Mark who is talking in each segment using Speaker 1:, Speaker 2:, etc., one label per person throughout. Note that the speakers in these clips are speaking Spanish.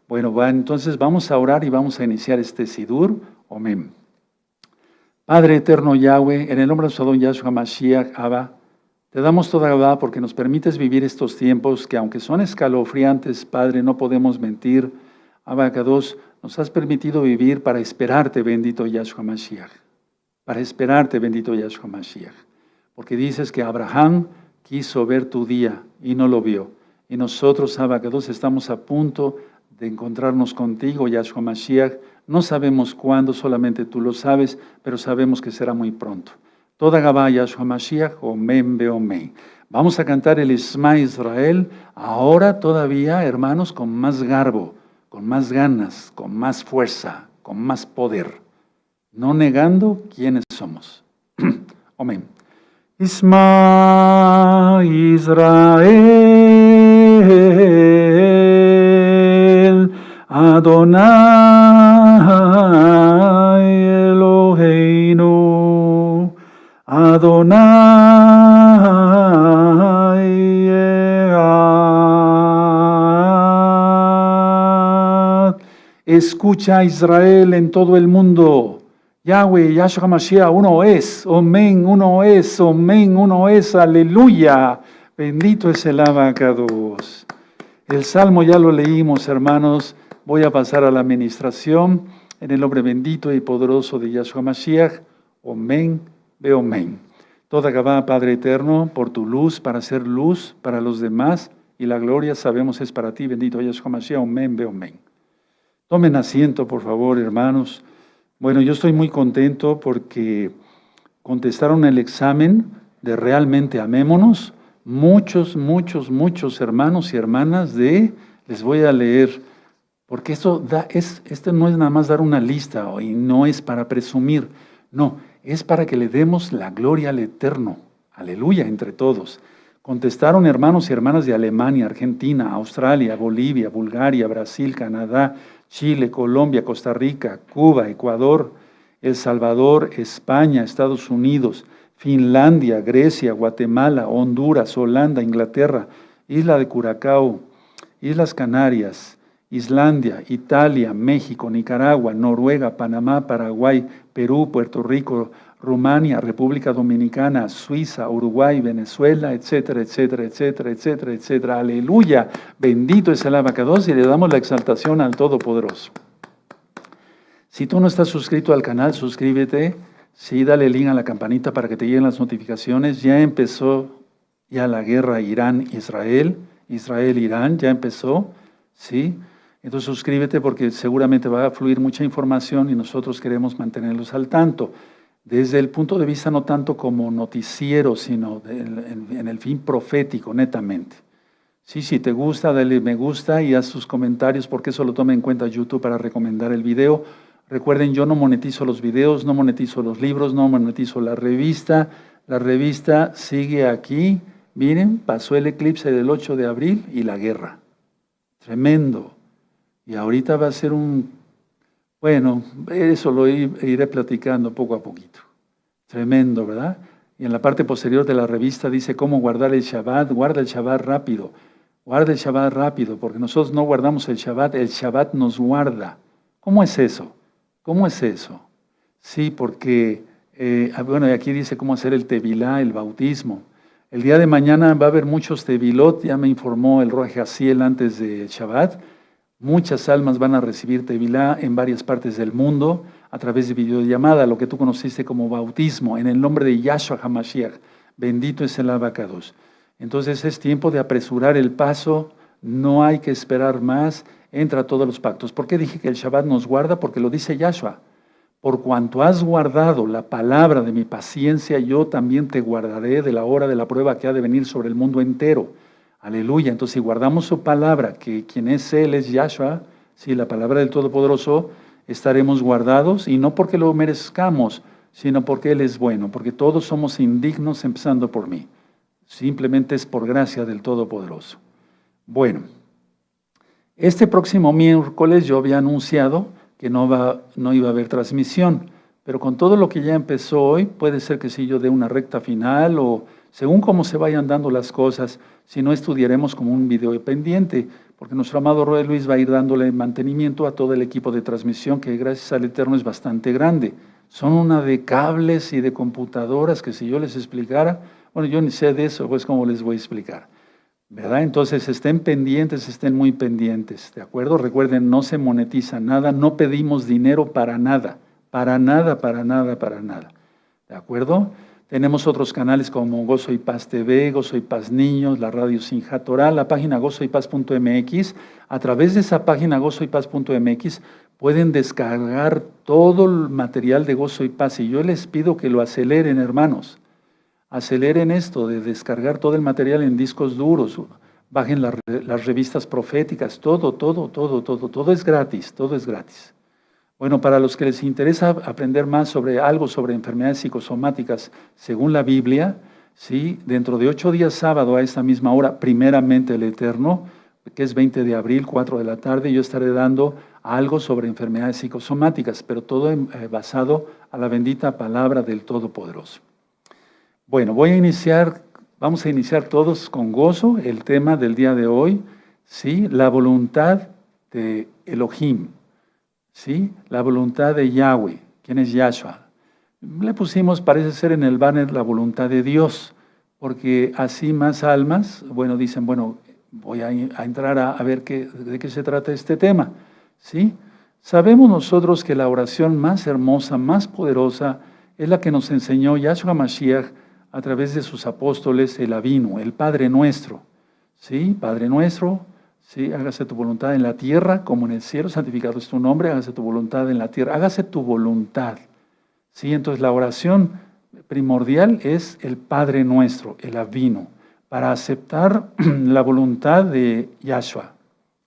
Speaker 1: Bueno, entonces vamos a orar y vamos a iniciar este Sidur. Amén. Padre eterno Yahweh, en el nombre de su Adón Yahshua Mashiach, Abba, te damos toda Abba porque nos permites vivir estos tiempos que aunque son escalofriantes, Padre, no podemos mentir. Abba Kadosh, nos has permitido vivir para esperarte, bendito Yahshua Mashiach. Para esperarte, bendito Yahshua Mashiach. Porque dices que Abraham quiso ver tu día y no lo vio. Y nosotros, Abba Kadosh, estamos a punto de encontrarnos contigo, Yahshua Mashiach. No sabemos cuándo, solamente tú lo sabes, pero sabemos que será muy pronto. Toda Gabá, Yahshua Mashiach, Omen Beomen. Vamos a cantar el Isma Israel, ahora todavía, hermanos, con más garbo, con más ganas, con más fuerza, con más poder. No negando quiénes somos. Amén. Isma Israel, Adonai Eloheinu, Adonai Echad. Escucha Israel en todo el mundo. Yahweh, Yahshua Mashiach, uno es, amén, uno es, amén, uno es, aleluya. Bendito es el Abacados. El Salmo ya lo leímos, hermanos. Voy a pasar a la administración en el nombre bendito y poderoso de Yahshua Mashiach. Amén, amén. Toda Gabá, Padre eterno, por tu luz, para ser luz para los demás, y la gloria sabemos es para ti, bendito Yahshua Mashiach. Amén, amén. Tomen asiento, por favor, hermanos. Bueno, yo estoy muy contento porque contestaron el examen de realmente amémonos. Muchos hermanos y hermanas les voy a leer, porque esto no es nada más dar una lista y no es para presumir, no, es para que le demos la gloria al Eterno, aleluya, entre todos. Contestaron hermanos y hermanas de Alemania, Argentina, Australia, Bolivia, Bulgaria, Brasil, Canadá, Chile, Colombia, Costa Rica, Cuba, Ecuador, El Salvador, España, Estados Unidos, Finlandia, Grecia, Guatemala, Honduras, Holanda, Inglaterra, Isla de Curazao, Islas Canarias, Islandia, Italia, México, Nicaragua, Noruega, Panamá, Paraguay, Perú, Puerto Rico, Rumania, República Dominicana, Suiza, Uruguay, Venezuela, etcétera, etcétera, etcétera, etcétera, etcétera. Aleluya. Bendito es el Abacados y le damos la exaltación al Todopoderoso. Si tú no estás suscrito al canal, suscríbete. Sí, dale link a la campanita para que te lleguen las notificaciones. Ya empezó la guerra Irán-Israel. Israel-Irán ya empezó. Sí. Entonces suscríbete porque seguramente va a fluir mucha información y nosotros queremos mantenerlos al tanto. Desde el punto de vista no tanto como noticiero, sino en el fin profético, netamente. Sí, si te gusta, dale me gusta y haz sus comentarios porque eso lo toma en cuenta YouTube para recomendar el video. Recuerden, yo no monetizo los videos, no monetizo los libros, no monetizo la revista. La revista sigue aquí. Miren, pasó el eclipse del 8 de abril y la guerra. Tremendo. Y ahorita va a ser bueno, eso lo iré platicando poco a poquito. Tremendo, ¿verdad? Y en la parte posterior de la revista dice cómo guardar el Shabbat. Guarda el Shabbat rápido. Guarda el Shabbat rápido, porque nosotros no guardamos el Shabbat nos guarda. ¿Cómo es eso? ¿Cómo es eso? Sí, porque, bueno, y aquí dice cómo hacer el tevilá, el bautismo. El día de mañana va a haber muchos tevilot, ya me informó el Roje Asiel antes de Shabbat. Muchas almas van a recibir tevilá en varias partes del mundo a través de videollamada, lo que tú conociste como bautismo, en el nombre de Yahshua HaMashiach. Bendito es el Abacados. Entonces es tiempo de apresurar el paso, no hay que esperar más, entra a todos los pactos. ¿Por qué dije que el Shabbat nos guarda? Porque lo dice Yahshua. Por cuanto has guardado la palabra de mi paciencia, yo también te guardaré de la hora de la prueba que ha de venir sobre el mundo entero. Aleluya. Entonces, si guardamos su palabra, que quien es Él es Yahshua, si la palabra del Todopoderoso, estaremos guardados, y no porque lo merezcamos, sino porque Él es bueno, porque todos somos indignos, empezando por mí. Simplemente es por gracia del Todopoderoso. Bueno, este próximo miércoles yo había anunciado que no iba a haber transmisión, pero con todo lo que ya empezó hoy, puede ser que sí yo dé una recta final o según cómo se vayan dando las cosas, si no estudiaremos como un video pendiente, porque nuestro amado Roy Luis va a ir dándole mantenimiento a todo el equipo de transmisión, que gracias al Eterno es bastante grande. Son una de cables y de computadoras que si yo les explicara, bueno, yo ni sé de eso, pues cómo les voy a explicar, ¿verdad? Entonces estén pendientes, estén muy pendientes, ¿de acuerdo? Recuerden, no se monetiza nada, no pedimos dinero para nada, para nada, para nada, para nada, ¿de acuerdo? Tenemos otros canales como Gozo y Paz TV, Gozo y Paz Niños, la radio Sinjá Torah, la página gozoypaz.mx. A través de esa página gozoypaz.mx pueden descargar todo el material de Gozo y Paz. Y yo les pido que lo aceleren, hermanos. Aceleren esto de descargar todo el material en discos duros. Bajen las revistas proféticas, todo es gratis, todo es gratis. Bueno, para los que les interesa aprender más sobre algo sobre enfermedades psicosomáticas según la Biblia, ¿sí? Dentro de 8 días sábado a esta misma hora, primeramente el Eterno, que es 20 de abril, 4 de la tarde, yo estaré dando algo sobre enfermedades psicosomáticas, pero todo basado a la bendita palabra del Todopoderoso. Bueno, vamos a iniciar todos con gozo el tema del día de hoy, ¿sí? La voluntad de Elohim. ¿Sí? La voluntad de Yahweh, ¿quién es Yahshua? Le pusimos, parece ser en el banner, la voluntad de Dios, porque así más almas, bueno, dicen, bueno, voy a entrar a ver de qué se trata este tema, ¿sí? Sabemos nosotros que la oración más hermosa, más poderosa, es la que nos enseñó Yahshua Mashiach a través de sus apóstoles, el Avinu, el Padre Nuestro, ¿sí? Padre Nuestro, sí, hágase tu voluntad en la tierra como en el cielo, santificado es tu nombre, hágase tu voluntad en la tierra, hágase tu voluntad. Sí, entonces la oración primordial es el Padre Nuestro, el Avinu, para aceptar la voluntad de Yahshua.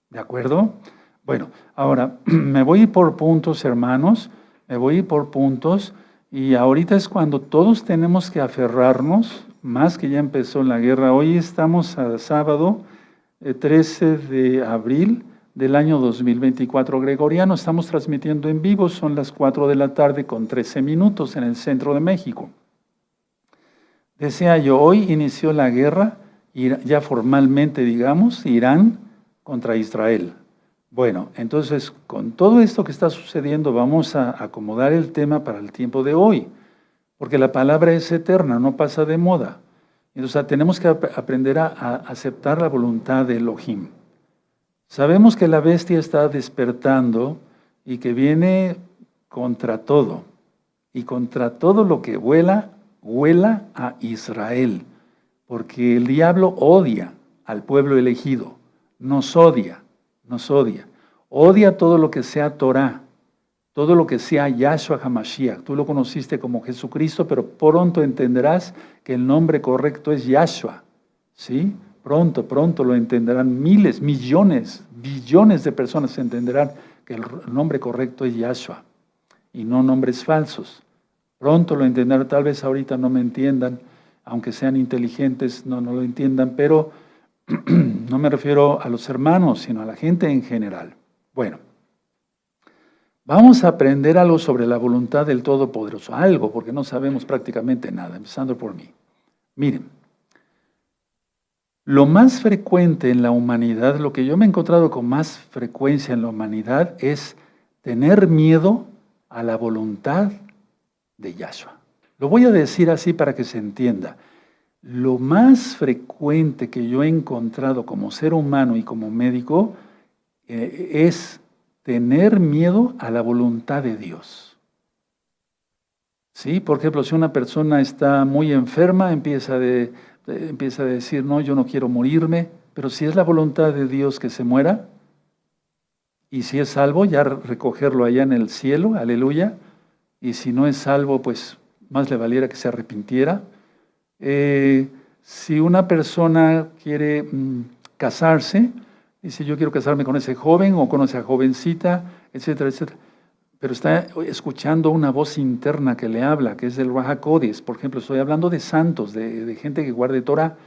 Speaker 1: ¿De acuerdo? Bueno, ahora me voy a ir por puntos, hermanos, me voy a ir por puntos, y ahorita es cuando todos tenemos que aferrarnos, más que ya empezó la guerra. Hoy estamos a sábado, 13 de abril del año 2024 gregoriano. Estamos transmitiendo en vivo, son las 4 de la tarde con 13 minutos en el centro de México. Decía yo, hoy inició la guerra, ya formalmente digamos, Irán contra Israel. Bueno, entonces con todo esto que está sucediendo vamos a acomodar el tema para el tiempo de hoy, porque la palabra es eterna, no pasa de moda. Entonces tenemos que aprender a aceptar la voluntad de Elohim. Sabemos que la bestia está despertando y que viene contra todo. Y contra todo lo que huela a Israel. Porque el diablo odia al pueblo elegido. Nos odia. Odia todo lo que sea Torah. Todo lo que sea Yahshua HaMashiach. Tú lo conociste como Jesucristo, pero pronto entenderás que el nombre correcto es Yahshua. ¿Sí? Pronto lo entenderán. Miles, millones, billones de personas entenderán que el nombre correcto es Yahshua y no nombres falsos. Pronto lo entenderán. Tal vez ahorita no me entiendan, aunque sean inteligentes, no lo entiendan, pero no me refiero a los hermanos, sino a la gente en general. Bueno. Vamos a aprender algo sobre la voluntad del Todopoderoso, algo, porque no sabemos prácticamente nada, empezando por mí. Miren, lo más frecuente en la humanidad, lo que yo me he encontrado con más frecuencia en la humanidad es tener miedo a la voluntad de Yahshua. Lo voy a decir así para que se entienda. Lo más frecuente que yo he encontrado como ser humano y como médico es tener miedo a la voluntad de Dios. ¿Sí? Por ejemplo, si una persona está muy enferma, empieza a decir, no, yo no quiero morirme, pero si es la voluntad de Dios que se muera, y si es salvo, ya recogerlo allá en el cielo, aleluya, y si no es salvo, pues más le valiera que se arrepintiera. Si una persona quiere casarse, dice, yo quiero casarme con ese joven o con esa jovencita, etcétera, etcétera. Pero está escuchando una voz interna que le habla, que es del Ruach HaKodesh. Por ejemplo, estoy hablando de santos, de gente que guarde Torah,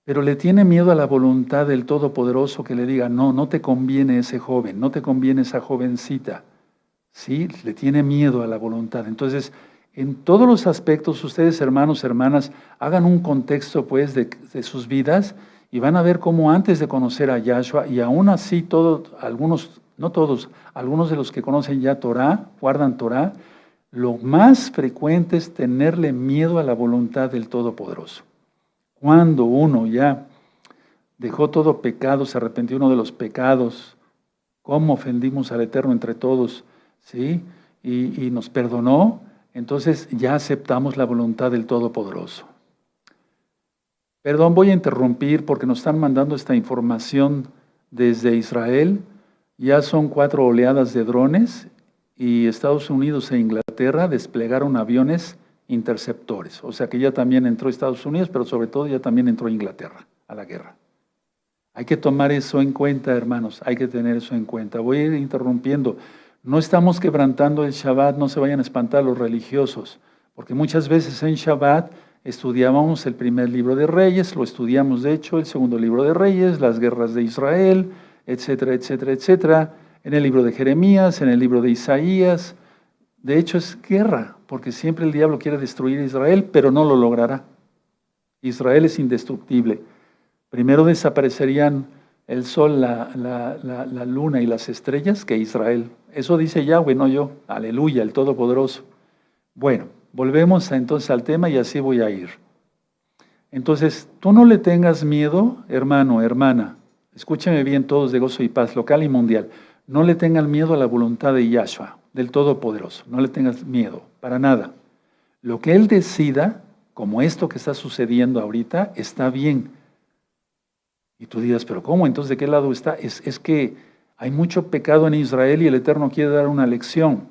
Speaker 1: pero le tiene miedo a la voluntad del Todopoderoso que le diga, no te conviene ese joven, no te conviene esa jovencita. ¿Sí? Le tiene miedo a la voluntad. Entonces, en todos los aspectos, ustedes, hermanos, hermanas, hagan un contexto, pues, de sus vidas Y van a ver cómo antes de conocer a Yahshua, y aún así todos, algunos, no todos, algunos de los que conocen ya Torah, guardan Torah, lo más frecuente es tenerle miedo a la voluntad del Todopoderoso. Cuando uno ya dejó todo pecado, se arrepintió uno de los pecados, cómo ofendimos al Eterno entre todos, ¿sí? Y nos perdonó, entonces ya aceptamos la voluntad del Todopoderoso. Perdón, voy a interrumpir porque nos están mandando esta información desde Israel. Ya son 4 oleadas de drones y Estados Unidos e Inglaterra desplegaron aviones interceptores. O sea que ya también entró Estados Unidos, pero sobre todo ya también entró Inglaterra a la guerra. Hay que tomar eso en cuenta, hermanos, hay que tener eso en cuenta. Voy a ir interrumpiendo. No estamos quebrantando el Shabbat, no se vayan a espantar los religiosos, porque muchas veces en Shabbat estudiábamos el primer libro de Reyes, lo estudiamos de hecho, el segundo libro de Reyes, las guerras de Israel, etcétera, etcétera, etcétera, en el libro de Jeremías, en el libro de Isaías. De hecho es guerra, porque siempre el diablo quiere destruir a Israel, pero no lo logrará. Israel es indestructible. Primero desaparecerían el sol, la luna y las estrellas que Israel. Eso dice Yahweh, no yo. Aleluya, el Todopoderoso. Bueno, volvemos entonces al tema y así voy a ir. Entonces, tú no le tengas miedo, hermano, hermana. Escúchame bien todos de Gozo y Paz, local y mundial. No le tengan miedo a la voluntad de Yahshua, del Todopoderoso. No le tengas miedo, para nada. Lo que Él decida, como esto que está sucediendo ahorita, está bien. Y tú dirás, ¿pero cómo? Entonces, ¿de qué lado está? Es que hay mucho pecado en Israel y el Eterno quiere dar una lección.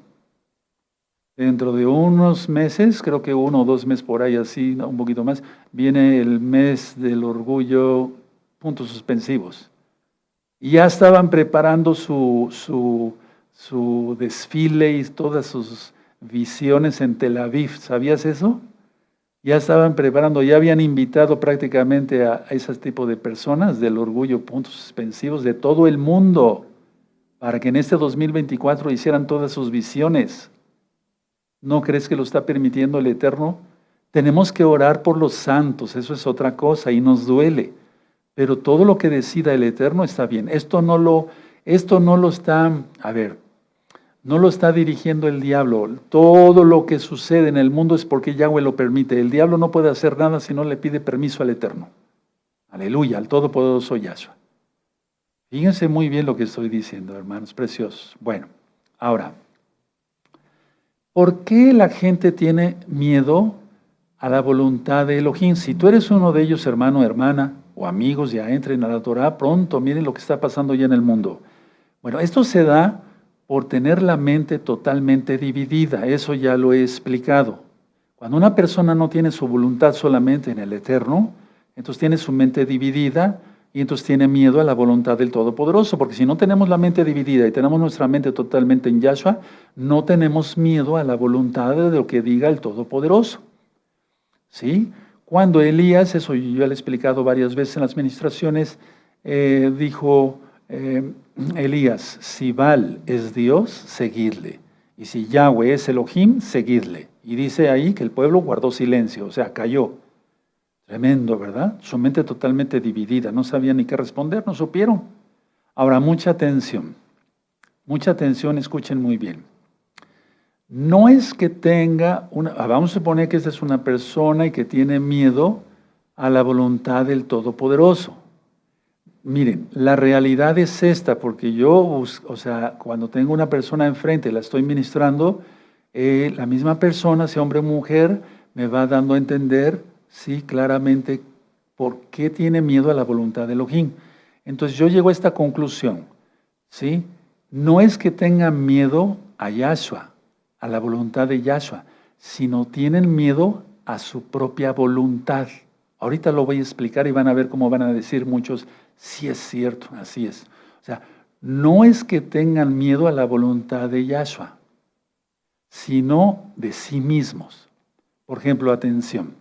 Speaker 1: Dentro de unos meses, creo que 1 o 2 meses por ahí, así, un poquito más, viene el mes del orgullo, puntos suspensivos. Y ya estaban preparando su desfile y todas sus visiones en Tel Aviv. ¿Sabías eso? Ya estaban preparando, ya habían invitado prácticamente a ese tipo de personas del orgullo, puntos suspensivos de todo el mundo, para que en este 2024 hicieran todas sus visiones. ¿No crees que lo está permitiendo el Eterno? Tenemos que orar por los santos, eso es otra cosa y nos duele. Pero todo lo que decida el Eterno está bien. Esto no lo está, no lo está dirigiendo el diablo. Todo lo que sucede en el mundo es porque Yahweh lo permite. El diablo no puede hacer nada si no le pide permiso al Eterno. Aleluya, al Todopoderoso Yahshua. Fíjense muy bien lo que estoy diciendo, hermanos preciosos. Bueno, ahora, ¿por qué la gente tiene miedo a la voluntad de Elohim? Si tú eres uno de ellos, hermano, hermana, o amigos, ya entren a la Torah pronto, miren lo que está pasando ya en el mundo. Bueno, esto se da por tener la mente totalmente dividida, eso ya lo he explicado. Cuando una persona no tiene su voluntad solamente en el Eterno, entonces tiene su mente dividida y entonces tiene miedo a la voluntad del Todopoderoso, porque si no tenemos la mente dividida y tenemos nuestra mente totalmente en Yahshua, no tenemos miedo a la voluntad de lo que diga el Todopoderoso. ¿Sí? Cuando Elías, eso yo ya le he explicado varias veces en las ministraciones, dijo Elías, si Baal es Dios, seguidle. Y si Yahweh es Elohim, seguidle. Y dice ahí que el pueblo guardó silencio, o sea, cayó. Tremendo, ¿verdad? Su mente totalmente dividida, no sabían ni qué responder, no supieron. Ahora, mucha atención, escuchen muy bien. No es que tenga vamos a suponer que esta es una persona y que tiene miedo a la voluntad del Todopoderoso. Miren, la realidad es esta, porque yo, cuando tengo una persona enfrente, la estoy ministrando, la misma persona, sea hombre o mujer, me va dando a entender, sí, claramente, por qué tiene miedo a la voluntad de Elohim. Entonces yo llego a esta conclusión, ¿sí? No es que tengan miedo a Yahshua, a la voluntad de Yahshua, sino tienen miedo a su propia voluntad. Ahorita lo voy a explicar y van a ver cómo van a decir muchos, sí es cierto, así es. O sea, no es que tengan miedo a la voluntad de Yahshua, sino de sí mismos. Por ejemplo, atención,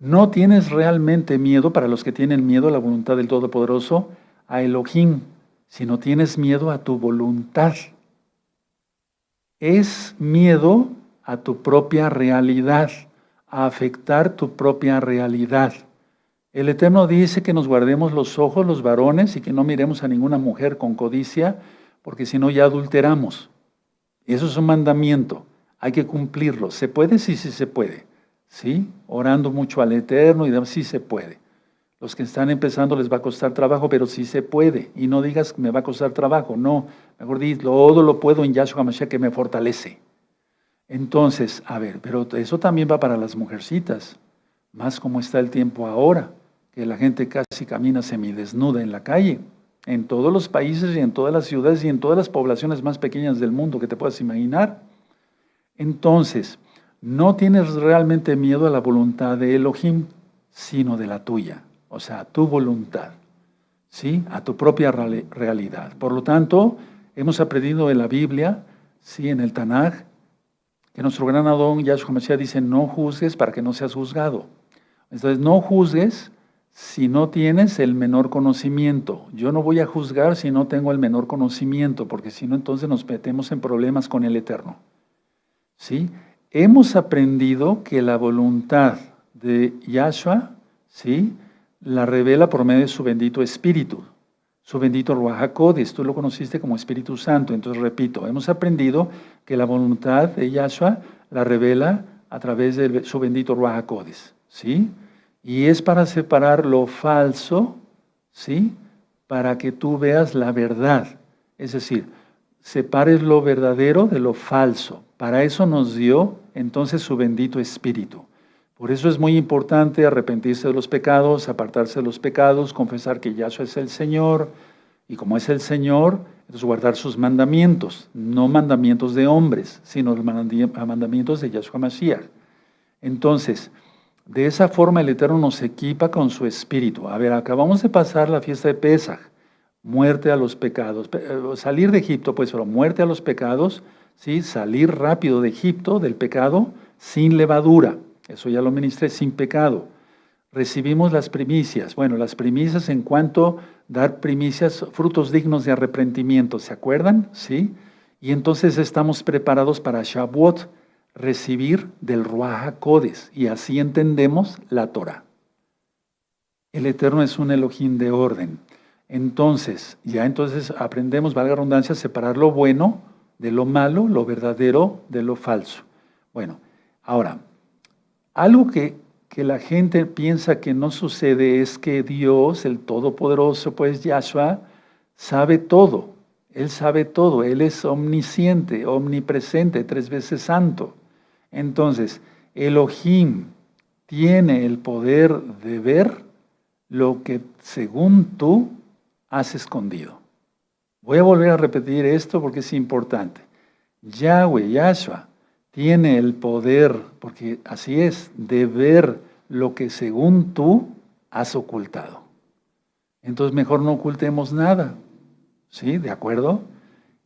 Speaker 1: no tienes realmente miedo, para los que tienen miedo a la voluntad del Todopoderoso, a Elohim, sino tienes miedo a tu voluntad. Es miedo a tu propia realidad, a afectar tu propia realidad. El Eterno dice que nos guardemos los ojos, los varones, y que no miremos a ninguna mujer con codicia, porque si no ya adulteramos. Y eso es un mandamiento, hay que cumplirlo. ¿Se puede? Sí, sí se puede. ¿Sí? Orando mucho al Eterno y demás, sí se puede. Los que están empezando les va a costar trabajo, pero sí se puede. Y no digas que me va a costar trabajo, no. Mejor di, todo lo puedo en Yahshua HaMashiach que me fortalece. Entonces, a ver, pero eso también va para las mujercitas. Más como está el tiempo ahora, que la gente casi camina semidesnuda en la calle. En todos los países y en todas las ciudades y en todas las poblaciones más pequeñas del mundo que te puedas imaginar. Entonces, no tienes realmente miedo a la voluntad de Elohim, sino de la tuya. O sea, a tu voluntad, ¿sí? A tu propia realidad. Por lo tanto, hemos aprendido en la Biblia, ¿sí? En el Tanaj, que nuestro gran Adón, Yahshua Mashiach, dice, no juzgues para que no seas juzgado. Entonces, no juzgues si no tienes el menor conocimiento. Yo no voy a juzgar si no tengo el menor conocimiento, porque si no, entonces nos metemos en problemas con el Eterno. ¿Sí? Hemos aprendido que la voluntad de Yahshua, ¿sí?, la revela por medio de su bendito Espíritu, su bendito Ruach HaKodesh. Tú lo conociste como Espíritu Santo. Entonces, repito, hemos aprendido que la voluntad de Yahshua la revela a través de su bendito Ruach HaKodesh, ¿sí? Y es para separar lo falso, ¿sí?, para que tú veas la verdad. Es decir, separes lo verdadero de lo falso. Para eso nos dio entonces su bendito Espíritu. Por eso es muy importante arrepentirse de los pecados, apartarse de los pecados, confesar que Yahshua es el Señor, y como es el Señor, entonces guardar sus mandamientos, no mandamientos de hombres, sino los mandamientos de Yahshua Mashiach. Entonces, de esa forma el Eterno nos equipa con su Espíritu. A ver, acabamos de pasar la fiesta de Pesaj, muerte a los pecados, salir de Egipto, pues, pero muerte a los pecados, ¿sí? Salir rápido de Egipto, del pecado, sin levadura. Eso ya lo ministré, sin pecado. Recibimos las primicias. Bueno, las primicias en cuanto a dar primicias, frutos dignos de arrepentimiento, ¿se acuerdan? ¿Sí? Y entonces estamos preparados para Shavuot, recibir del Ruach HaKodesh, y así entendemos la Torah. El Eterno es un Elohim de orden. Entonces aprendemos, valga la redundancia, a separar lo bueno de lo malo, lo verdadero de lo falso. Bueno, ahora, algo que la gente piensa que no sucede es que Dios, el Todopoderoso, pues Yahshua, sabe todo. Él sabe todo. Él es omnisciente, omnipresente, 3 veces santo. Entonces, Elohim tiene el poder de ver lo que según tú has escondido. Voy a volver a repetir esto porque es importante. Yahweh, Yahshua, tiene el poder, porque así es, de ver lo que según tú has ocultado. Entonces mejor no ocultemos nada. ¿Sí? ¿De acuerdo?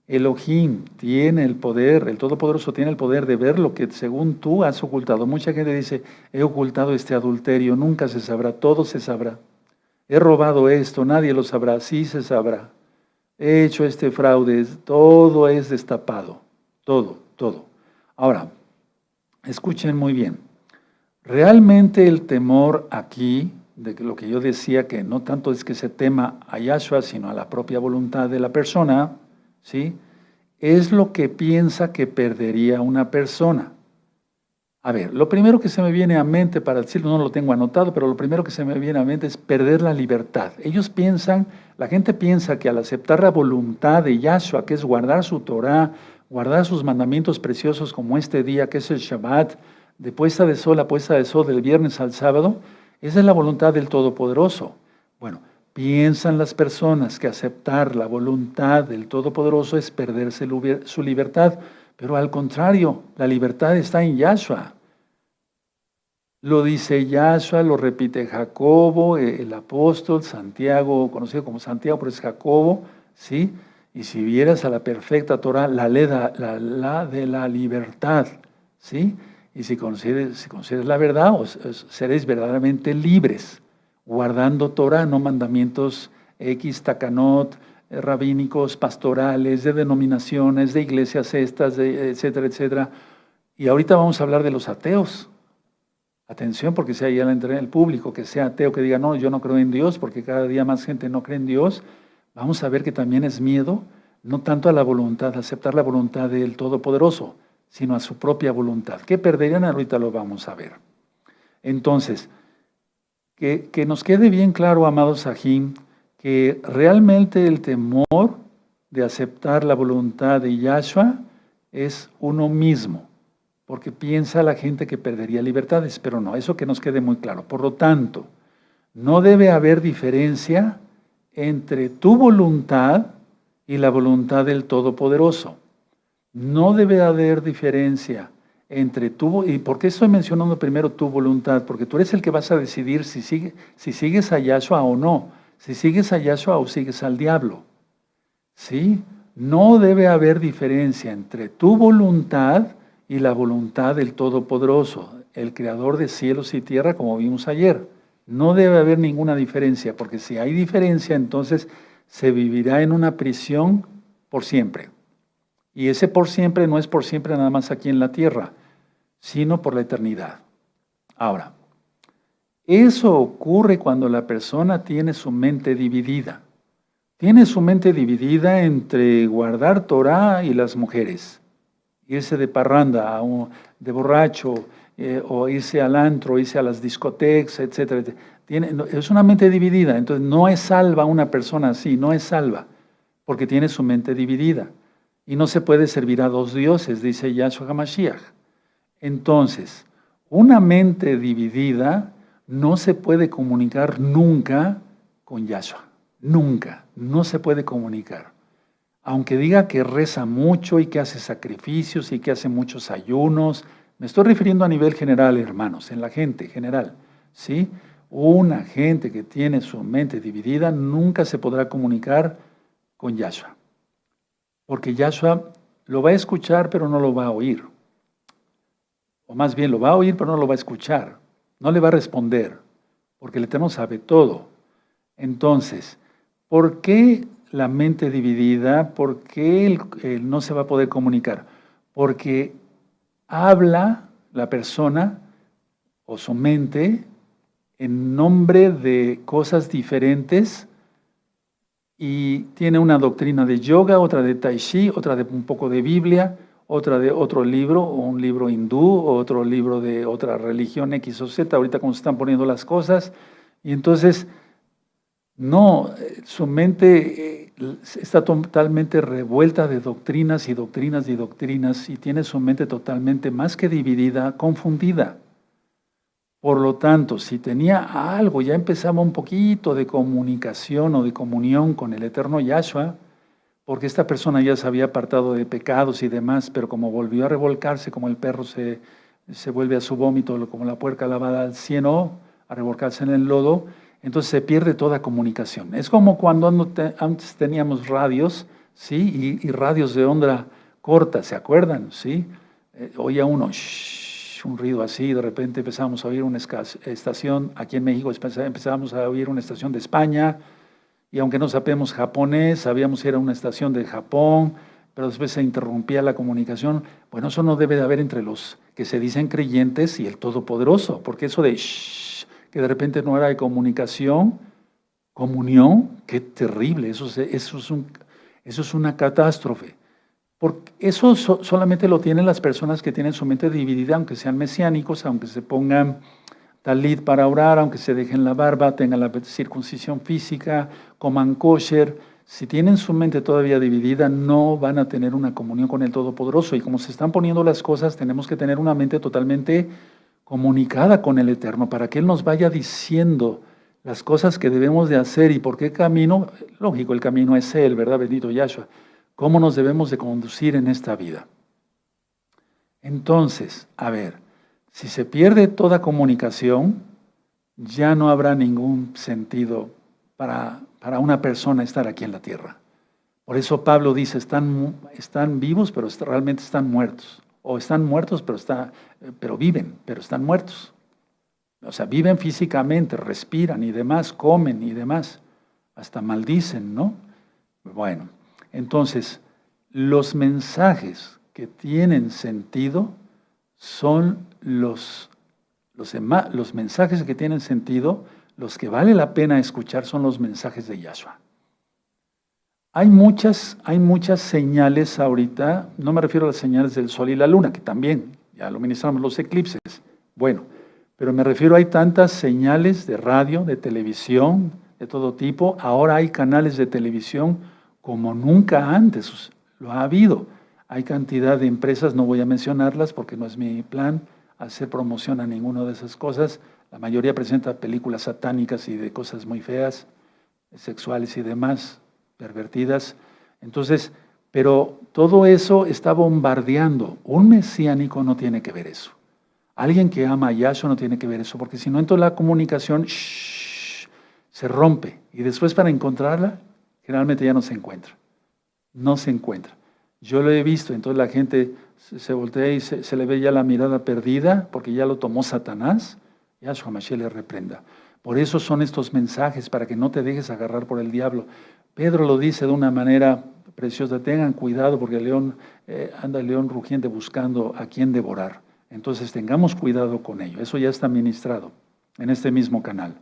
Speaker 1: Elohim tiene el poder, el Todopoderoso tiene el poder de ver lo que según tú has ocultado. Mucha gente dice, he ocultado este adulterio, nunca se sabrá, todo se sabrá. He robado esto, nadie lo sabrá, sí se sabrá. He hecho este fraude, todo es destapado, todo. Ahora, escuchen muy bien. Realmente el temor aquí, de lo que yo decía, que no tanto es que se tema a Yahshua, sino a la propia voluntad de la persona, ¿sí?, es lo que piensa que perdería una persona. A ver, lo primero que se me viene a mente, para decirlo no lo tengo anotado, pero lo primero que se me viene a mente es perder la libertad. La gente piensa que al aceptar la voluntad de Yahshua, que es guardar su Torah, guardar sus mandamientos preciosos como este día, que es el Shabbat, de puesta de sol a puesta de sol, del viernes al sábado, esa es la voluntad del Todopoderoso. Bueno, piensan las personas que aceptar la voluntad del Todopoderoso es perderse su libertad, pero al contrario, la libertad está en Yahshua. Lo dice Yahshua, lo repite Jacobo, el apóstol, Santiago, conocido como Santiago, pero es Jacobo, ¿sí? Y si vieras a la perfecta Torah, la de la libertad, ¿sí? Y si consideres la verdad, seréis verdaderamente libres, guardando Torah, no mandamientos X, takanot, rabínicos, pastorales, de denominaciones, de iglesias estas, etcétera, etcétera. Y ahorita vamos a hablar de los ateos. Atención, porque si hay en el público que sea ateo, que diga, no, yo no creo en Dios, porque cada día más gente no cree en Dios, vamos a ver que también es miedo, no tanto a la voluntad, a aceptar la voluntad del Todopoderoso, sino a su propia voluntad. ¿Qué perderían? Ahorita lo vamos a ver. Entonces, que nos quede bien claro, amados Sahim, que realmente el temor de aceptar la voluntad de Yahshua es uno mismo, porque piensa la gente que perdería libertades, pero no, eso que nos quede muy claro. Por lo tanto, no debe haber diferencia entre tu voluntad y la voluntad del Todopoderoso. No debe haber diferencia entre tu... ¿Y por qué estoy mencionando primero tu voluntad? Porque tú eres el que vas a decidir si sigues a Yahshua o no, si sigues a Yahshua o sigues al diablo. ¿Sí? No debe haber diferencia entre tu voluntad y la voluntad del Todopoderoso, el Creador de cielos y tierra, como vimos ayer. No debe haber ninguna diferencia, porque si hay diferencia, entonces se vivirá en una prisión por siempre. Y ese por siempre no es por siempre nada más aquí en la tierra, sino por la eternidad. Ahora, eso ocurre cuando la persona tiene su mente dividida. Tiene su mente dividida entre guardar Torah y las mujeres. Irse de parranda, de borracho, o irse al antro, irse a las discotecas, etc. Es una mente dividida, entonces no es salva una persona así, no es salva, porque tiene su mente dividida. Y no se puede servir a dos dioses, dice Yahshua HaMashiach. Entonces, una mente dividida no se puede comunicar nunca con Yahshua. Nunca, no se puede comunicar. Aunque diga que reza mucho y que hace sacrificios y que hace muchos ayunos, me estoy refiriendo a nivel general, hermanos, en la gente general, ¿sí? Una gente que tiene su mente dividida nunca se podrá comunicar con Yahshua. Porque Yahshua lo va a escuchar, pero no lo va a oír. O más bien, lo va a oír, pero no lo va a escuchar. No le va a responder, porque el Eterno sabe todo. Entonces, ¿por qué la mente dividida? ¿Por qué él no se va a poder comunicar? Porque habla la persona o su mente en nombre de cosas diferentes y tiene una doctrina de yoga, otra de tai chi, otra de un poco de Biblia, otra de otro libro, o un libro hindú, otro libro de otra religión X o Z, ahorita como se están poniendo las cosas. Y entonces, no, su mente está totalmente revuelta de doctrinas y doctrinas y doctrinas y tiene su mente totalmente más que dividida, confundida. Por lo tanto, si tenía algo, ya empezaba un poquito de comunicación o de comunión con el eterno Yahshua, porque esta persona ya se había apartado de pecados y demás, pero como volvió a revolcarse, como el perro se vuelve a su vómito, como la puerca lavada al cieno, a revolcarse en el lodo, entonces se pierde toda comunicación. Es como cuando antes teníamos radios, ¿sí? Y radios de onda corta, ¿se acuerdan? ¿Sí? Oía uno, un ruido así, y de repente empezamos a oír una estación, aquí en México empezamos a oír una estación de España, y aunque no sabemos japonés, sabíamos que era una estación de Japón, pero después se interrumpía la comunicación. Bueno, eso no debe de haber entre los que se dicen creyentes y el Todopoderoso, porque eso de que de repente no era de comunicación, comunión, qué terrible, eso es una catástrofe. Porque eso solamente lo tienen las personas que tienen su mente dividida, aunque sean mesiánicos, aunque se pongan talit para orar, aunque se dejen la barba, tengan la circuncisión física, coman kosher. Si tienen su mente todavía dividida, no van a tener una comunión con el Todopoderoso. Y como se están poniendo las cosas, tenemos que tener una mente totalmente comunicada con el Eterno, para que Él nos vaya diciendo las cosas que debemos de hacer y por qué camino. Lógico, el camino es Él, ¿verdad? Bendito Yahshua. ¿Cómo nos debemos de conducir en esta vida? Entonces, a ver, si se pierde toda comunicación, ya no habrá ningún sentido para una persona estar aquí en la tierra. Por eso Pablo dice, están vivos, pero realmente están muertos. O están muertos, pero viven, pero están muertos. O sea, viven físicamente, respiran y demás, comen y demás. Hasta maldicen, ¿no? Bueno, entonces, los mensajes que tienen sentido son los Los mensajes que tienen sentido, los que vale la pena escuchar son los mensajes de Yahshua. Hay muchas señales ahorita, no me refiero a las señales del sol y la luna, que también, ya lo ministramos, los eclipses. Bueno, pero me refiero, hay tantas señales de radio, de televisión, de todo tipo. Ahora hay canales de televisión como nunca antes lo ha habido. Hay cantidad de empresas, no voy a mencionarlas porque no es mi plan hacer promoción a ninguna de esas cosas. La mayoría presenta películas satánicas y de cosas muy feas, sexuales y demás, pervertidas. Entonces, pero todo eso está bombardeando. Un mesiánico no tiene que ver eso. Alguien que ama a Yahshua no tiene que ver eso, porque si no, entonces la comunicación se rompe. Y después para encontrarla, generalmente ya no se encuentra. No se encuentra. Yo lo he visto, entonces la gente se voltea y se le ve ya la mirada perdida, porque ya lo tomó Satanás. Yahshua Mashiach le reprenda. Por eso son estos mensajes, para que no te dejes agarrar por el diablo. Pedro lo dice de una manera preciosa: tengan cuidado porque anda el león rugiente buscando a quien devorar. Entonces tengamos cuidado con ello. Eso ya está ministrado en este mismo canal.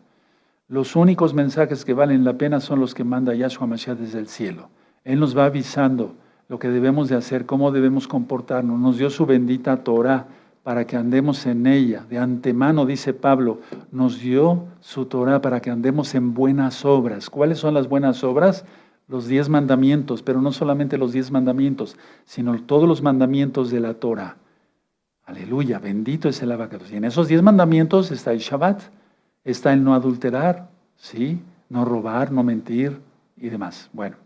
Speaker 1: Los únicos mensajes que valen la pena son los que manda Yahshua Mashiach desde el cielo. Él nos va avisando lo que debemos de hacer, cómo debemos comportarnos. Nos dio su bendita Torah para que andemos en ella. De antemano, dice Pablo, nos dio su Torah para que andemos en buenas obras. ¿Cuáles son las buenas obras? Los 10 mandamientos, pero no solamente los 10 mandamientos, sino todos los mandamientos de la Torah. Aleluya, bendito es el abacados. Y en esos 10 mandamientos está el Shabbat, está el no adulterar, ¿sí? No robar, no mentir y demás. Bueno,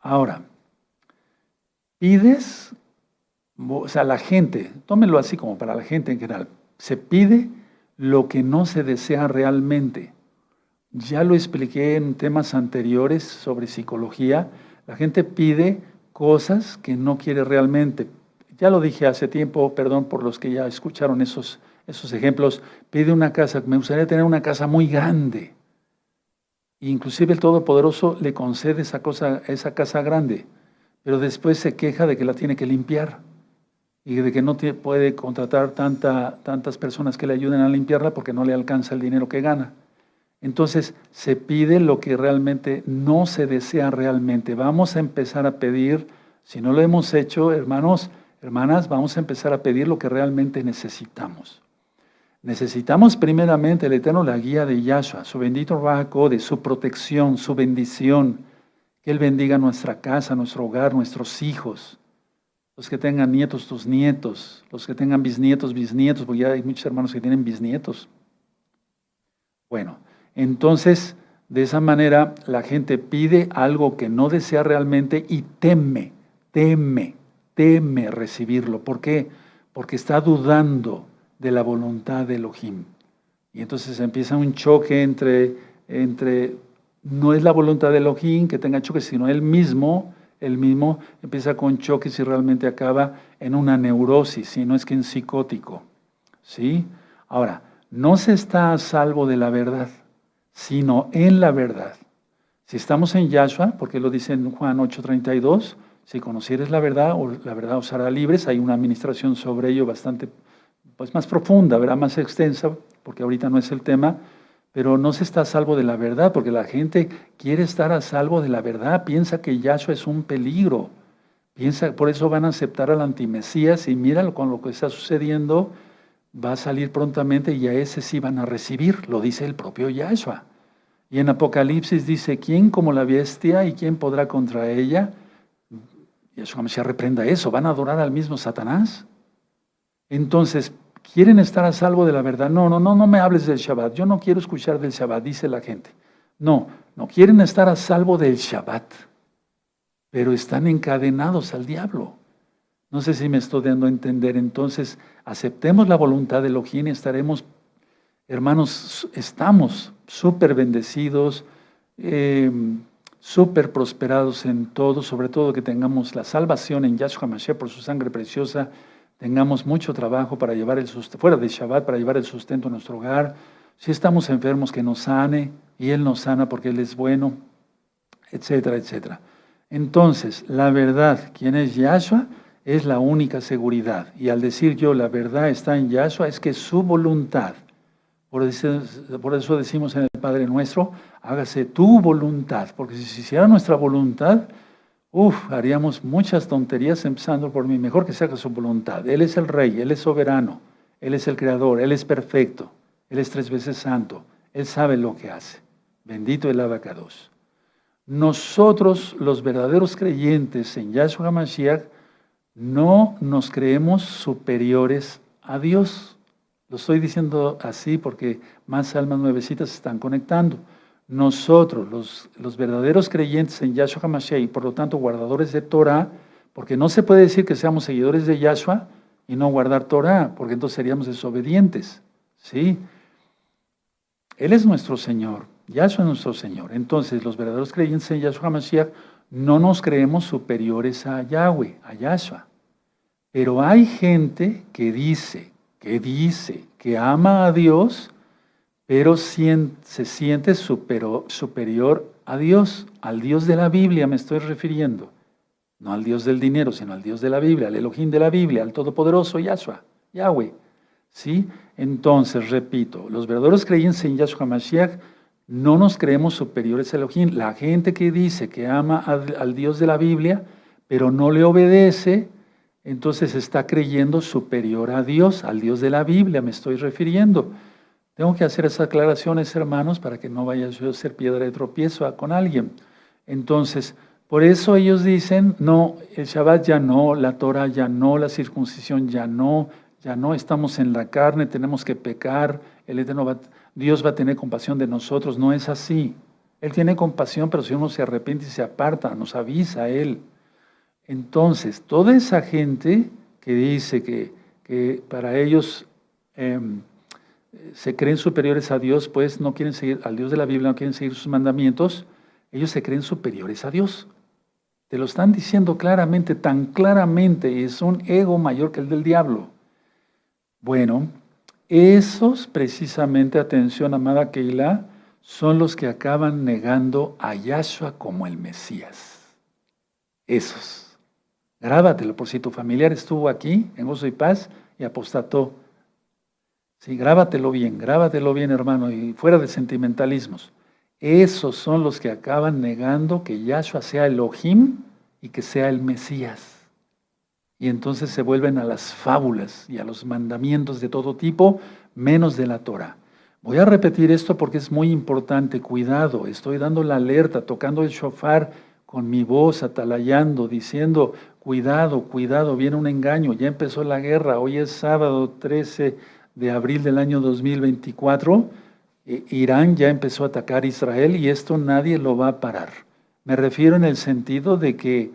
Speaker 1: ahora, pides, o sea, la gente, tómenlo así como para la gente en general, se pide lo que no se desea realmente. Ya lo expliqué en temas anteriores sobre psicología. La gente pide cosas que no quiere realmente. Ya lo dije hace tiempo, perdón por los que ya escucharon esos ejemplos. Pide una casa, me gustaría tener una casa muy grande. Inclusive el Todopoderoso le concede esa casa grande, pero después se queja de que la tiene que limpiar y de que no puede contratar tantas personas que le ayuden a limpiarla porque no le alcanza el dinero que gana. Entonces se pide lo que realmente no se desea realmente. Vamos a empezar a pedir, si no lo hemos hecho, hermanos, hermanas, vamos a empezar a pedir lo que realmente necesitamos. Necesitamos primeramente el Eterno, la guía de Yahshua, su bendito Ruach HaKodesh, su protección, su bendición, que Él bendiga nuestra casa, nuestro hogar, nuestros hijos, los que tengan nietos, tus nietos, los que tengan bisnietos, porque ya hay muchos hermanos que tienen bisnietos. Bueno, entonces, de esa manera, la gente pide algo que no desea realmente y teme recibirlo. ¿Por qué? Porque está dudando de la voluntad de Elohim. Y entonces empieza un choque entre no es la voluntad de Elohim que tenga choques, sino él mismo empieza con choques y realmente acaba en una neurosis, si no es que en psicótico. ¿Sí? Ahora, no se está a salvo de la verdad, sino en la verdad. Si estamos en Yahshua, porque lo dice en Juan 8:32, si conocieres la verdad os hará libres. Hay una administración sobre ello bastante más profunda, ¿verdad? Más extensa, porque ahorita no es el tema, pero no se está a salvo de la verdad, porque la gente quiere estar a salvo de la verdad, piensa que Yahshua es un peligro, por eso van a aceptar al antimesías y míralo con lo que está sucediendo, va a salir prontamente y a ese sí van a recibir, lo dice el propio Yahshua. Y en Apocalipsis dice, ¿quién como la bestia y quién podrá contra ella? Yahshua Mashiach reprenda eso, ¿van a adorar al mismo Satanás? Entonces, ¿quieren estar a salvo de la verdad? No me hables del Shabbat, yo no quiero escuchar del Shabbat, dice la gente. No quieren estar a salvo del Shabbat, pero están encadenados al diablo. No sé si me estoy dando a entender. Entonces, aceptemos la voluntad de Elohim y estaremos, hermanos, estamos súper bendecidos, súper prosperados en todo, sobre todo que tengamos la salvación en Yahshua Mashiach por su sangre preciosa, tengamos mucho trabajo para llevar el sustento, fuera de Shabbat, para llevar el sustento a nuestro hogar. Si estamos enfermos, que nos sane, y Él nos sana porque Él es bueno, etcétera, etcétera. Entonces, la verdad, ¿quién es Yahshua? es la única seguridad. Y al decir yo, la verdad está en Yahshua, es que su voluntad. Por eso decimos en el Padre Nuestro, hágase tu voluntad. Porque si se hiciera nuestra voluntad, haríamos muchas tonterías empezando por mí. Mejor que se haga su voluntad. Él es el Rey, Él es soberano, Él es el Creador, Él es perfecto, Él es 3 veces santo. Él sabe lo que hace. Bendito el Abacados. Nosotros, los verdaderos creyentes en Yahshua HaMashiach, no nos creemos superiores a Dios. Lo estoy diciendo así porque más almas nuevecitas se están conectando. Nosotros, los verdaderos creyentes en Yahshua HaMashiach y por lo tanto guardadores de Torah, porque no se puede decir que seamos seguidores de Yahshua y no guardar Torah, porque entonces seríamos desobedientes. ¿Sí? Él es nuestro Señor, Yahshua es nuestro Señor. Entonces, los verdaderos creyentes en Yahshua HaMashiach no nos creemos superiores a Yahweh, a Yahshua. Pero hay gente que dice, que ama a Dios, pero se siente superior a Dios, al Dios de la Biblia me estoy refiriendo. No al Dios del dinero, sino al Dios de la Biblia, al Elohim de la Biblia, al Todopoderoso Yahshua, Yahweh. ¿Sí? Entonces, repito, los verdaderos creyentes en Yahshua HaMashiach no nos creemos superiores a Elohim. La gente que dice que ama al Dios de la Biblia, pero no le obedece, entonces está creyendo superior a Dios, al Dios de la Biblia me estoy refiriendo. Tengo que hacer esas aclaraciones, hermanos, para que no vaya yo a ser piedra de tropiezo con alguien. Entonces, por eso ellos dicen, no, el Shabbat ya no, la Torah ya no, la circuncisión ya no estamos en la carne, tenemos que pecar, Dios va a tener compasión de nosotros. No es así. Él tiene compasión, pero si uno se arrepiente y se aparta, nos avisa a Él. Entonces, toda esa gente que dice que para ellos se creen superiores a Dios, pues no quieren seguir al Dios de la Biblia, no quieren seguir sus mandamientos, ellos se creen superiores a Dios. Te lo están diciendo claramente, tan claramente, y es un ego mayor que el del diablo. Bueno, esos precisamente, atención amada Keilah, son los que acaban negando a Yahshua como el Mesías. Esos. Grábatelo, por si tu familiar estuvo aquí en Gozo y Paz y apostató. Sí, grábatelo bien, hermano, y fuera de sentimentalismos. Esos son los que acaban negando que Yahshua sea Elohim y que sea el Mesías. Y entonces se vuelven a las fábulas y a los mandamientos de todo tipo, menos de la Torah. Voy a repetir esto porque es muy importante. Cuidado, estoy dando la alerta, tocando el shofar con mi voz, atalayando, diciendo, cuidado, viene un engaño, ya empezó la guerra. Hoy es sábado 13 de abril del año 2024. Irán ya empezó a atacar a Israel y esto nadie lo va a parar. Me refiero en el sentido de que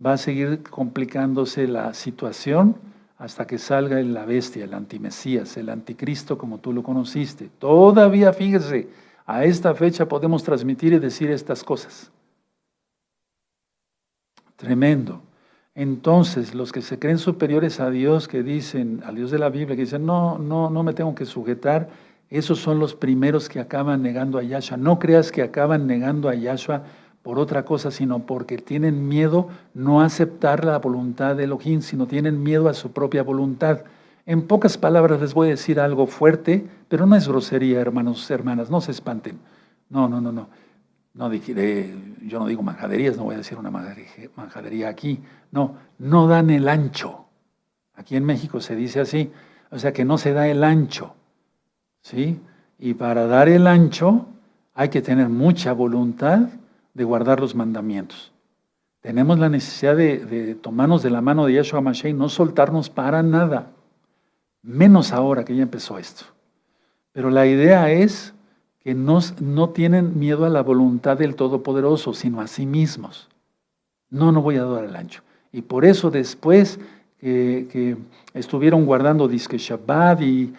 Speaker 1: va a seguir complicándose la situación hasta que salga la bestia, el antimesías, el anticristo como tú lo conociste. Todavía, fíjese, a esta fecha podemos transmitir y decir estas cosas. Tremendo. Entonces, los que se creen superiores a Dios, que dicen, al Dios de la Biblia, que dicen, no me tengo que sujetar, esos son los primeros que acaban negando a Yahshua. No creas que acaban negando a Yahshua por otra cosa, sino porque tienen miedo no a aceptar la voluntad de Elohim, sino tienen miedo a su propia voluntad. En pocas palabras les voy a decir algo fuerte, pero no es grosería, hermanos, hermanas, no se espanten. No. No yo no digo majaderías, no voy a decir una majadería aquí. No dan el ancho. Aquí en México se dice así, o sea que no se da el ancho. ¿Sí? Y para dar el ancho hay que tener mucha voluntad de guardar los mandamientos. Tenemos la necesidad de tomarnos de la mano de Yahshua HaMashiach y no soltarnos para nada. Menos ahora que ya empezó esto. Pero la idea es que no tienen miedo a la voluntad del Todopoderoso, sino a sí mismos. No voy a dar el ancho. Y por eso después que estuvieron guardando disque Shabbat y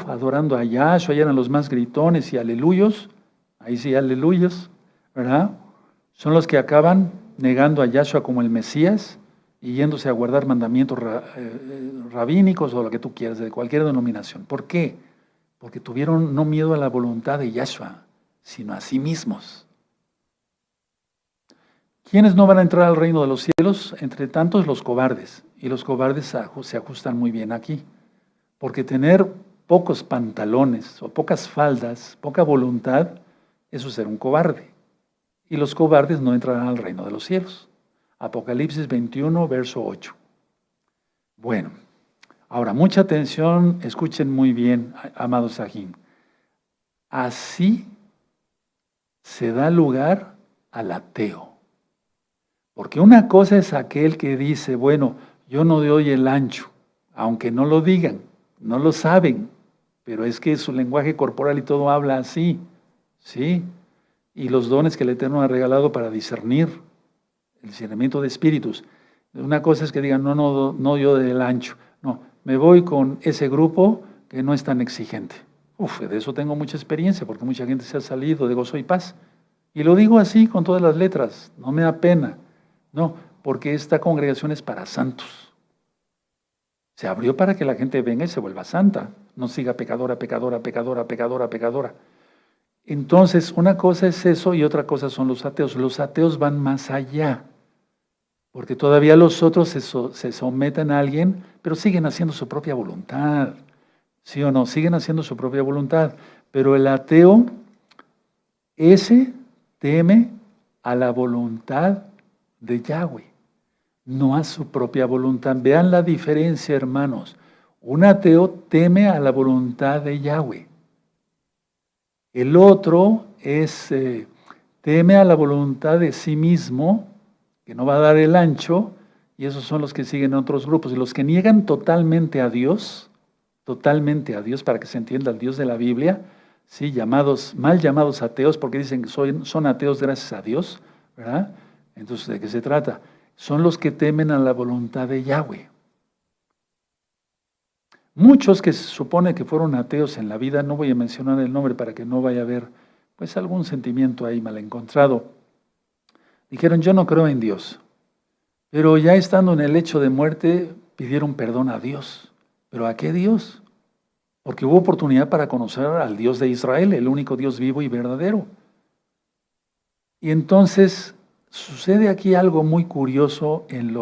Speaker 1: adorando a Yahshua, ya eran los más gritones y aleluyos, ahí sí aleluyos, ¿verdad? Son los que acaban negando a Yahshua como el Mesías y yéndose a guardar mandamientos rabínicos o lo que tú quieras, de cualquier denominación. ¿Por qué? Porque tuvieron no miedo a la voluntad de Yahshua, sino a sí mismos. ¿Quiénes no van a entrar al reino de los cielos? Entre tantos, los cobardes. y los cobardes se ajustan muy bien aquí. Porque tener pocos pantalones o pocas faldas, poca voluntad, eso es ser un cobarde. Y los cobardes no entrarán al reino de los cielos. Apocalipsis 21, verso 8. Bueno, ahora mucha atención, escuchen muy bien, amados Sahim. Así se da lugar al ateo. Porque una cosa es aquel que dice, bueno, yo no doy el ancho, aunque no lo digan, no lo saben, pero es que su lenguaje corporal y todo habla así, ¿sí? Y los dones que el Eterno ha regalado para discernir, el discernimiento de espíritus. Una cosa es que digan, no yo doy el ancho, no, me voy con ese grupo que no es tan exigente. De eso tengo mucha experiencia, porque mucha gente se ha salido de gozo y paz. Y lo digo así con todas las letras, no me da pena. No, porque esta congregación es para santos. Se abrió para que la gente venga y se vuelva santa. No siga pecadora, pecadora, pecadora, pecadora, pecadora. Entonces, una cosa es eso y otra cosa son los ateos. Los ateos van más allá. Porque todavía los otros se someten a alguien, pero siguen haciendo su propia voluntad. ¿Sí o no? Siguen haciendo su propia voluntad. Pero el ateo, ese teme a la voluntad de Yahweh, no a su propia voluntad. Vean la diferencia, hermanos. Un ateo teme a la voluntad de Yahweh. El otro teme a la voluntad de sí mismo, que no va a dar el ancho, y esos son los que siguen otros grupos. Y los que niegan totalmente a Dios, para que se entienda, al Dios de la Biblia, ¿sí? Mal llamados ateos, porque dicen que son ateos gracias a Dios, ¿verdad? Entonces, ¿de qué se trata? Son los que temen a la voluntad de Yahweh. Muchos que se supone que fueron ateos en la vida, no voy a mencionar el nombre para que no vaya a haber pues algún sentimiento ahí mal encontrado, dijeron, yo no creo en Dios, pero ya estando en el lecho de muerte pidieron perdón a Dios. ¿Pero a qué Dios? Porque hubo oportunidad para conocer al Dios de Israel, el único Dios vivo y verdadero. Y entonces sucede aquí algo muy curioso entre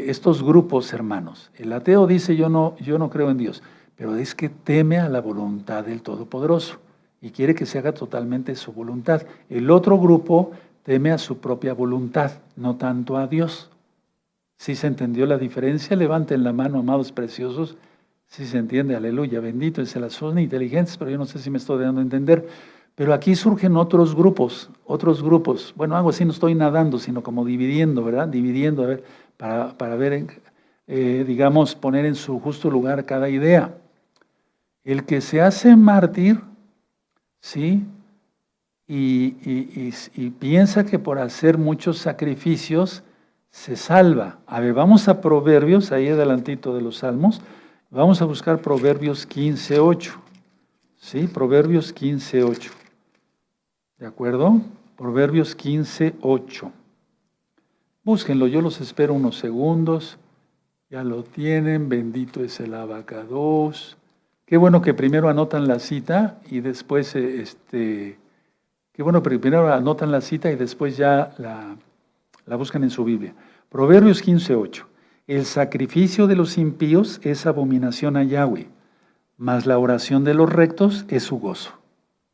Speaker 1: estos grupos, hermanos. El ateo dice, yo no creo en Dios, pero es que teme a la voluntad del Todopoderoso y quiere que se haga totalmente su voluntad. El otro grupo teme a su propia voluntad, no tanto a Dios. ¿Sí se entendió la diferencia? Levanten la mano, amados preciosos. Sí se entiende, aleluya, bendito es el son inteligentes, pero yo no sé si me estoy dando a entender. Pero aquí surgen otros grupos. Bueno, algo así no estoy nadando, sino como dividiendo, ¿verdad? Dividiendo, a ver, para ver, digamos, poner en su justo lugar cada idea. El que se hace mártir, ¿sí? Y piensa que por hacer muchos sacrificios se salva. A ver, vamos a Proverbios, ahí adelantito de los Salmos. Vamos a buscar Proverbios 15:8. ¿Sí? Proverbios 15:8. ¿De acuerdo? Proverbios 15:8. Búsquenlo, yo los espero unos segundos. Ya lo tienen, bendito es el abacados. Qué bueno que primero anotan la cita y después, qué bueno que primero anotan la cita y después ya la buscan en su Biblia. Proverbios 15:8. El sacrificio de los impíos es abominación a Yahweh, mas la oración de los rectos es su gozo.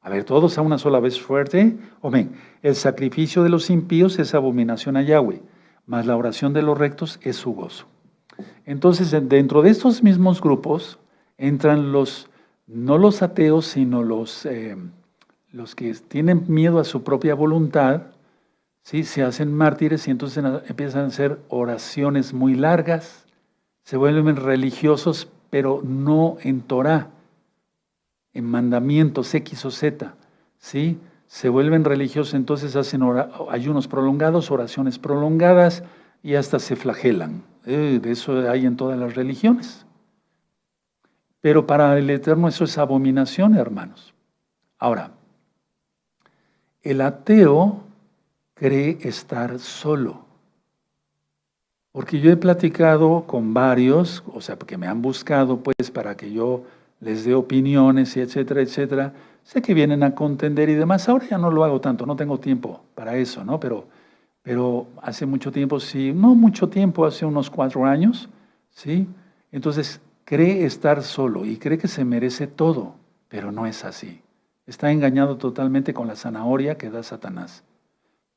Speaker 1: A ver, todos a una sola vez fuerte. Amén. El sacrificio de los impíos es abominación a Yahweh, mas la oración de los rectos es su gozo. Entonces, dentro de estos mismos grupos entran no los ateos, sino los que tienen miedo a su propia voluntad, ¿sí? Se hacen mártires y entonces empiezan a hacer oraciones muy largas, se vuelven religiosos, pero no en Torah, en mandamientos X o Z, ¿sí? Se vuelven religiosos, entonces hacen ayunos prolongados, oraciones prolongadas y hasta se flagelan. De eso hay en todas las religiones. Pero para el Eterno eso es abominación, hermanos. Ahora, el ateo cree estar solo. Porque yo he platicado con varios, o sea, porque me han buscado pues para que yo les dé opiniones y etcétera, etcétera. Sé que vienen a contender y demás. Ahora ya no lo hago tanto, no tengo tiempo para eso, ¿no? Pero pero hace mucho tiempo, sí, no mucho tiempo, hace unos 4 años, ¿sí? Entonces cree estar solo y cree que se merece todo, pero no es así. Está engañado totalmente con la zanahoria que da Satanás.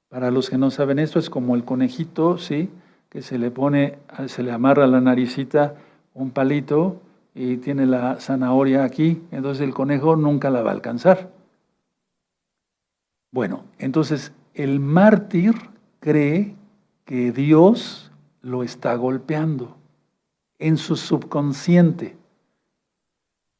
Speaker 1: Para los que no saben esto, es como el conejito, ¿sí? Que se le amarra a la naricita un palito y tiene la zanahoria aquí, entonces el conejo nunca la va a alcanzar. Bueno, entonces el mártir cree que Dios lo está golpeando en su subconsciente.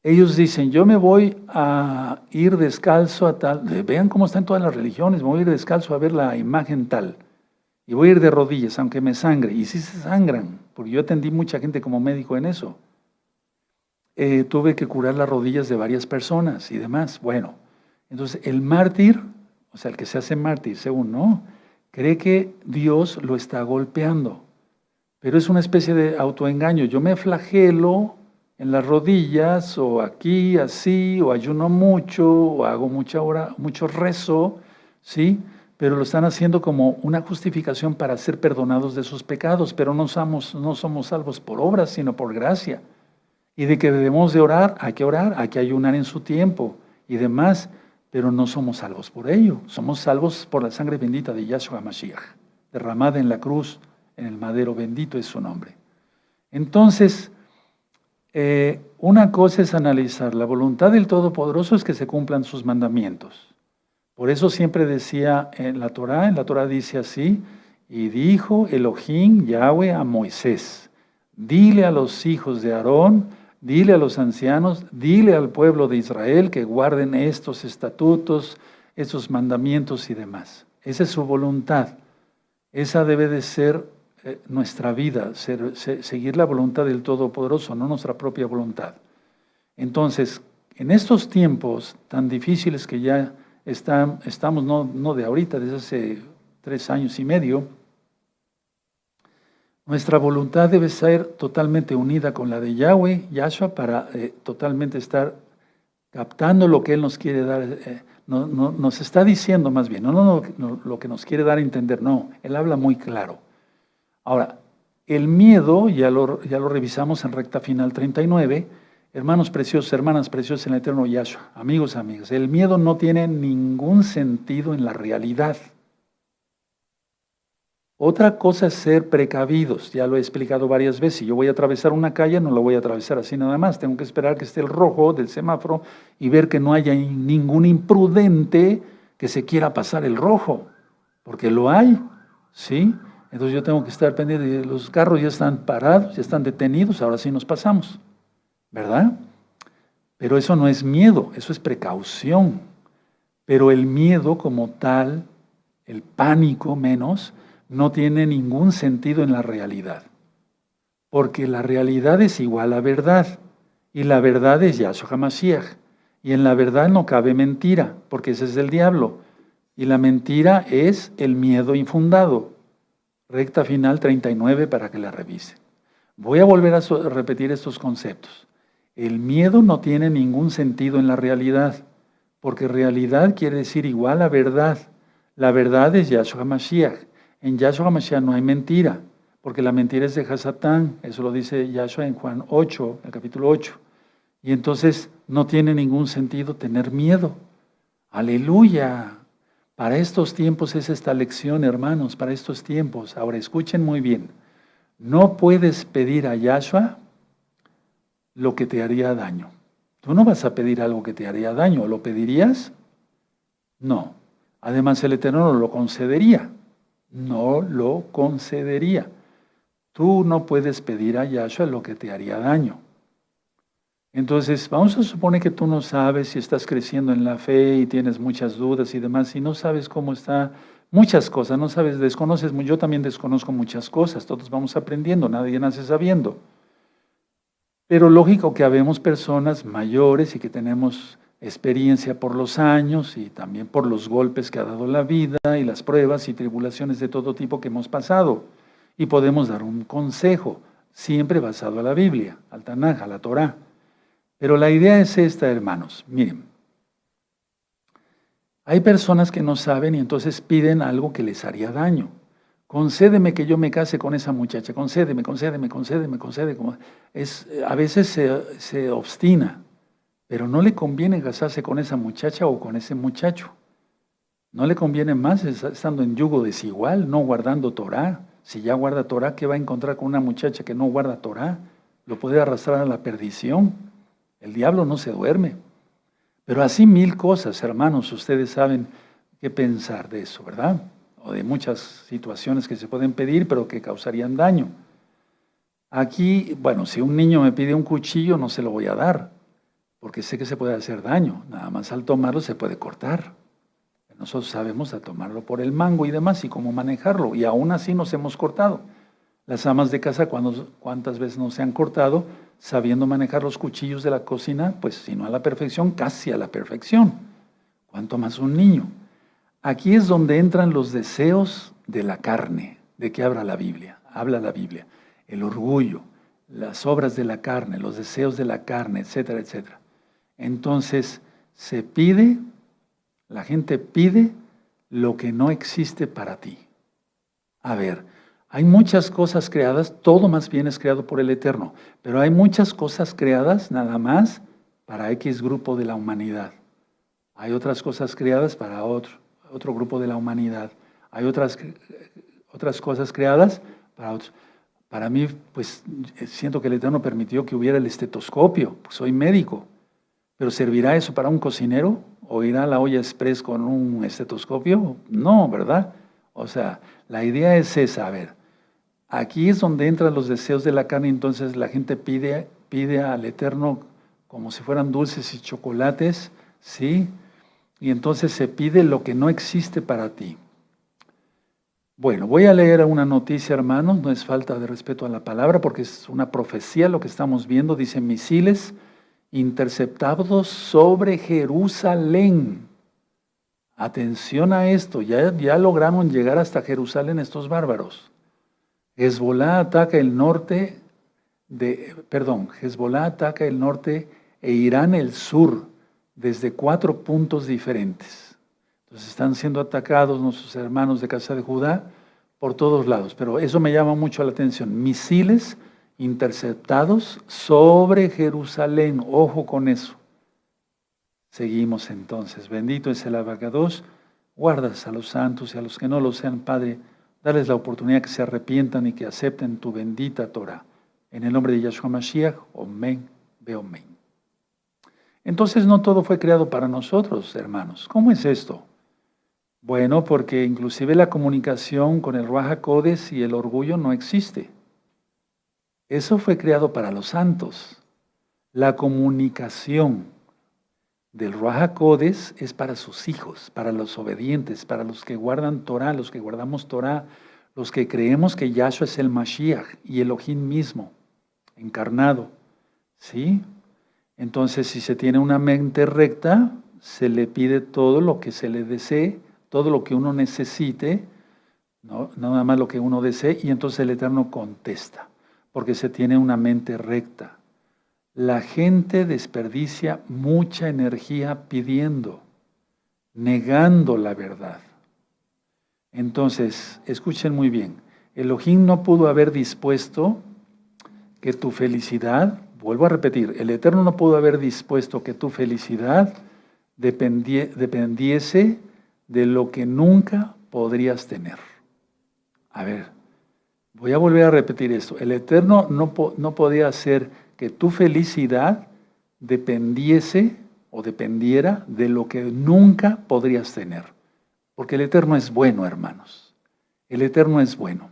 Speaker 1: Ellos dicen, yo me voy a ir descalzo a tal, vean cómo están todas las religiones, me voy a ir descalzo a ver la imagen tal, y voy a ir de rodillas, aunque me sangre, y sí se sangran, porque yo atendí mucha gente como médico en eso. Tuve que curar las rodillas de varias personas y demás. Bueno, entonces el mártir, o sea, el que se hace mártir, según, ¿no? Cree que Dios lo está golpeando, pero es una especie de autoengaño. Yo me flagelo en las rodillas, o aquí, así, o ayuno mucho, o hago mucho rezo, ¿sí? Pero lo están haciendo como una justificación para ser perdonados de sus pecados, pero no somos salvos por obras, sino por gracia. Y de que debemos de orar, hay que ayunar en su tiempo y demás, pero no somos salvos por ello. Somos salvos por la sangre bendita de Yahshua Mashiach, derramada en la cruz, en el madero, bendito es su nombre. Entonces, una cosa es analizar, la voluntad del Todopoderoso es que se cumplan sus mandamientos. Por eso siempre decía en la Torá dice así, y dijo Elohim, Yahweh, a Moisés, dile a los hijos de Aarón, dile a los ancianos, dile al pueblo de Israel que guarden estos estatutos, estos mandamientos y demás. Esa es su voluntad. Esa debe de ser nuestra vida, seguir la voluntad del Todopoderoso, no nuestra propia voluntad. Entonces, en estos tiempos tan difíciles que ya estamos, no de ahorita, desde hace 3 años y medio, nuestra voluntad debe ser totalmente unida con la de Yahweh, Yahshua, para totalmente estar captando lo que Él nos quiere dar, nos está diciendo más bien, no lo que nos quiere dar a entender, no, Él habla muy claro. Ahora, el miedo, ya lo revisamos en recta final 39, hermanos preciosos, hermanas preciosas en el eterno Yahshua, amigos, amigas, el miedo no tiene ningún sentido en la realidad. Otra cosa es ser precavidos, ya lo he explicado varias veces. Si yo voy a atravesar una calle, no lo voy a atravesar así nada más. Tengo que esperar que esté el rojo del semáforo y ver que no haya ningún imprudente que se quiera pasar el rojo, porque lo hay, ¿sí? Entonces yo tengo que estar pendiente de los carros, ya están parados, ya están detenidos, ahora sí nos pasamos, ¿verdad? Pero eso no es miedo, eso es precaución. Pero el miedo como tal, el pánico menos, no tiene ningún sentido en la realidad, porque la realidad es igual a verdad, y la verdad es Yahshua HaMashiach, y en la verdad no cabe mentira, porque ese es el diablo, y la mentira es el miedo infundado. Recta final 39 para que la revisen. Voy a volver a repetir estos conceptos. El miedo no tiene ningún sentido en la realidad, porque realidad quiere decir igual a verdad. La verdad es Yahshua HaMashiach. En Yahshua HaMashiach no hay mentira, porque la mentira es de Hasatán, eso lo dice Yahshua en Juan 8, el capítulo 8. Y entonces no tiene ningún sentido tener miedo. ¡Aleluya! Para estos tiempos es esta lección, hermanos, para estos tiempos. Ahora escuchen muy bien. No puedes pedir a Yahshua lo que te haría daño. Tú no vas a pedir algo que te haría daño. ¿Lo pedirías? No. Además, el Eterno no lo concedería. No lo concedería. Tú no puedes pedir a Yahshua lo que te haría daño. Entonces, vamos a suponer que tú no sabes si estás creciendo en la fe y tienes muchas dudas y demás, y no sabes cómo está muchas cosas, no sabes, desconoces, yo también desconozco muchas cosas, todos vamos aprendiendo, nadie nace sabiendo. Pero lógico que habemos personas mayores y que tenemos experiencia por los años y también por los golpes que ha dado la vida y las pruebas y tribulaciones de todo tipo que hemos pasado. Y podemos dar un consejo, siempre basado a la Biblia, al Tanaj, a la Torá. Pero la idea es esta, hermanos. Miren, hay personas que no saben y entonces piden algo que les haría daño. concédeme que yo me case con esa muchacha, concédeme. A veces se obstina, pero no le conviene casarse con esa muchacha o con ese muchacho. No le conviene más estando en yugo desigual, no guardando Torah. Si ya guarda Torah, ¿qué va a encontrar con una muchacha que no guarda Torah? Lo puede arrastrar a la perdición. El diablo no se duerme. Pero así mil cosas, hermanos, ustedes saben qué pensar de eso, ¿verdad? O de muchas situaciones que se pueden pedir, pero que causarían daño. Aquí, bueno, si un niño me pide un cuchillo, no se lo voy a dar, porque sé que se puede hacer daño. Nada más al tomarlo se puede cortar. Nosotros sabemos a tomarlo por el mango y demás y cómo manejarlo. Y aún así nos hemos cortado. Las amas de casa, ¿cuántas veces no se han cortado sabiendo manejar los cuchillos de la cocina? Pues si no a la perfección, casi a la perfección. ¿Cuánto más un niño? Aquí es donde entran los deseos de la carne. ¿De qué habla la Biblia? Habla la Biblia. El orgullo, las obras de la carne, los deseos de la carne, etcétera, etcétera. Entonces, se pide... La gente pide lo que no existe para ti. A ver, hay muchas cosas creadas, todo más bien es creado por el Eterno, pero hay muchas cosas creadas nada más para X grupo de la humanidad. Hay otras cosas creadas para otro grupo de la humanidad. Hay otras cosas creadas para otros. Para mí, pues siento que el Eterno permitió que hubiera el estetoscopio, pues soy médico, pero ¿servirá eso para un cocinero? ¿O irá a la olla express con un estetoscopio? No, ¿verdad? O sea, la idea es esa. A ver, aquí es donde entran los deseos de la carne, entonces la gente pide al Eterno como si fueran dulces y chocolates, ¿sí? Y entonces se pide lo que no existe para ti. Bueno, voy a leer una noticia, hermanos, no es falta de respeto a la palabra, porque es una profecía lo que estamos viendo, dice misiles interceptados sobre Jerusalén. Atención a esto, ya lograron llegar hasta Jerusalén estos bárbaros. Hezbolá ataca el norte e Irán el sur, desde 4 puntos diferentes. Entonces están siendo atacados nuestros hermanos de casa de Judá por todos lados, pero eso me llama mucho la atención. Misiles interceptados sobre Jerusalén. Ojo con eso. Seguimos entonces. Bendito es el abacados. Guardas a los santos y a los que no lo sean, Padre. Dales la oportunidad que se arrepientan y que acepten tu bendita Torah. En el nombre de Yahshua Mashiach. Amén. Amén. Entonces no todo fue creado para nosotros, hermanos. ¿Cómo es esto? Bueno, porque inclusive la comunicación con el Ruach HaKodesh y el orgullo no existe. Eso fue creado para los santos. La comunicación del Ruach HaKodesh es para sus hijos, para los obedientes, para los que guardan Torah, los que guardamos Torah, los que creemos que Yahshua es el Mashiach y Elohim mismo, encarnado. ¿Sí? Entonces, si se tiene una mente recta, se le pide todo lo que se le desee, todo lo que uno necesite, no nada más lo que uno desee, y entonces el Eterno contesta. Porque se tiene una mente recta. La gente desperdicia mucha energía pidiendo, negando la verdad. Entonces, escuchen muy bien, Elohim no pudo haber dispuesto que tu felicidad, vuelvo a repetir, el Eterno no pudo haber dispuesto que tu felicidad dependiese de lo que nunca podrías tener. A ver, voy a volver a repetir esto. El Eterno no podía hacer que tu felicidad dependiese o dependiera de lo que nunca podrías tener. Porque el Eterno es bueno, hermanos. El Eterno es bueno.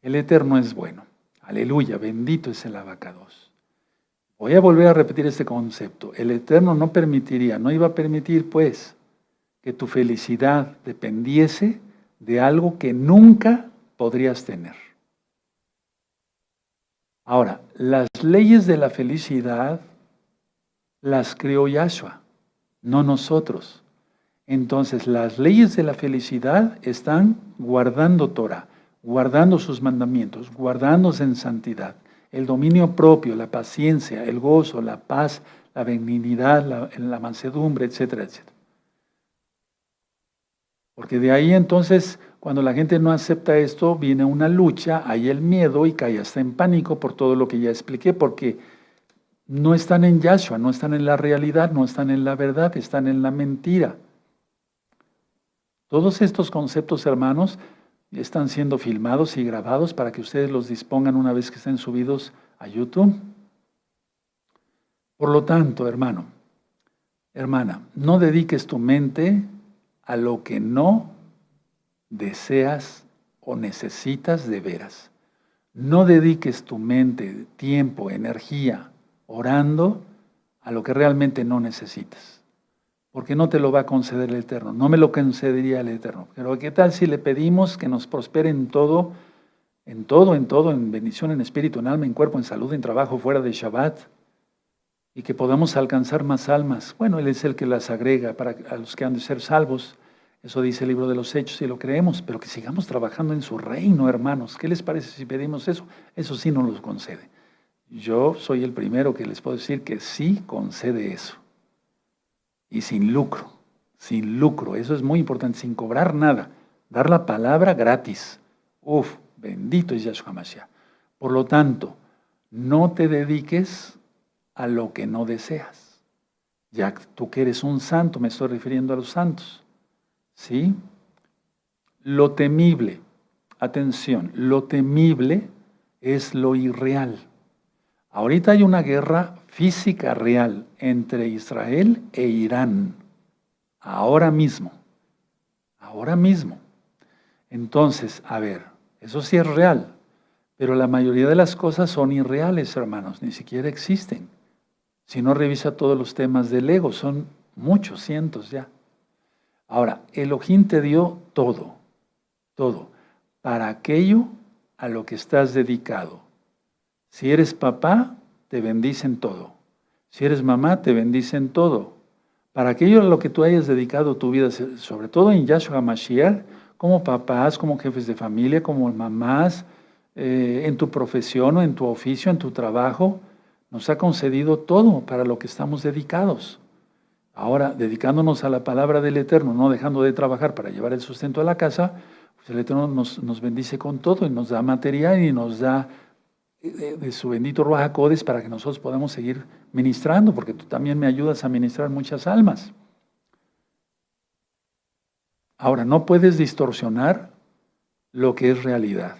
Speaker 1: El Eterno es bueno. Aleluya, bendito es el abacados. Voy a volver a repetir este concepto. El Eterno no iba a permitir pues que tu felicidad dependiese de algo que nunca podrías tener. Ahora, las leyes de la felicidad las creó Yahshua, no nosotros. Entonces, las leyes de la felicidad están guardando Torah, guardando sus mandamientos, guardándose en santidad. El dominio propio, la paciencia, el gozo, la paz, la benignidad, la mansedumbre, etcétera, etcétera. Porque de ahí entonces, Cuando la gente no acepta esto, viene una lucha, hay el miedo y cae hasta en pánico por todo lo que ya expliqué, porque no están en Yahshua, no están en la realidad, no están en la verdad, están en la mentira. Todos estos conceptos, hermanos, están siendo filmados y grabados para que ustedes los dispongan una vez que estén subidos a YouTube. Por lo tanto, hermano, hermana, no dediques tu mente a lo que no deseas o necesitas de veras. No dediques tu mente, tiempo, energía, orando a lo que realmente no necesitas. Porque no te lo va a conceder el Eterno. No me lo concedería el Eterno. Pero ¿qué tal si le pedimos que nos prospere en todo, en bendición, en espíritu, en alma, en cuerpo, en salud, en trabajo, fuera de Shabbat? Y que podamos alcanzar más almas. Bueno, Él es el que las agrega a los que han de ser salvos. Eso dice el libro de los Hechos y lo creemos. Pero que sigamos trabajando en su reino, hermanos. ¿Qué les parece si pedimos eso? Eso sí nos lo concede. Yo soy el primero que les puedo decir que sí concede eso. Y sin lucro, eso es muy importante, sin cobrar nada, dar la palabra gratis. Uf, bendito es Yahshua Mashiach. Por lo tanto, no te dediques a lo que no deseas. Ya tú que eres un santo, me estoy refiriendo a los santos, ¿sí? Lo temible, atención, lo temible es lo irreal. Ahorita hay una guerra física real entre Israel e Irán. Ahora mismo. Entonces, a ver, eso sí es real, pero la mayoría de las cosas son irreales, hermanos, ni siquiera existen. Si no revisa todos los temas del ego, son muchos, cientos ya. Ahora, Elohim te dio todo, para aquello a lo que estás dedicado. Si eres papá, te bendicen todo. Si eres mamá, te bendicen todo. Para aquello a lo que tú hayas dedicado tu vida, sobre todo en Yahshua Mashiach, como papás, como jefes de familia, como mamás, en tu profesión o en tu oficio, en tu trabajo, nos ha concedido todo para lo que estamos dedicados. Ahora, dedicándonos a la palabra del Eterno, no dejando de trabajar para llevar el sustento a la casa, pues el Eterno nos bendice con todo y nos da material y nos da de su bendito Ruach HaKodesh para que nosotros podamos seguir ministrando, porque tú también me ayudas a ministrar muchas almas. Ahora, no puedes distorsionar lo que es realidad.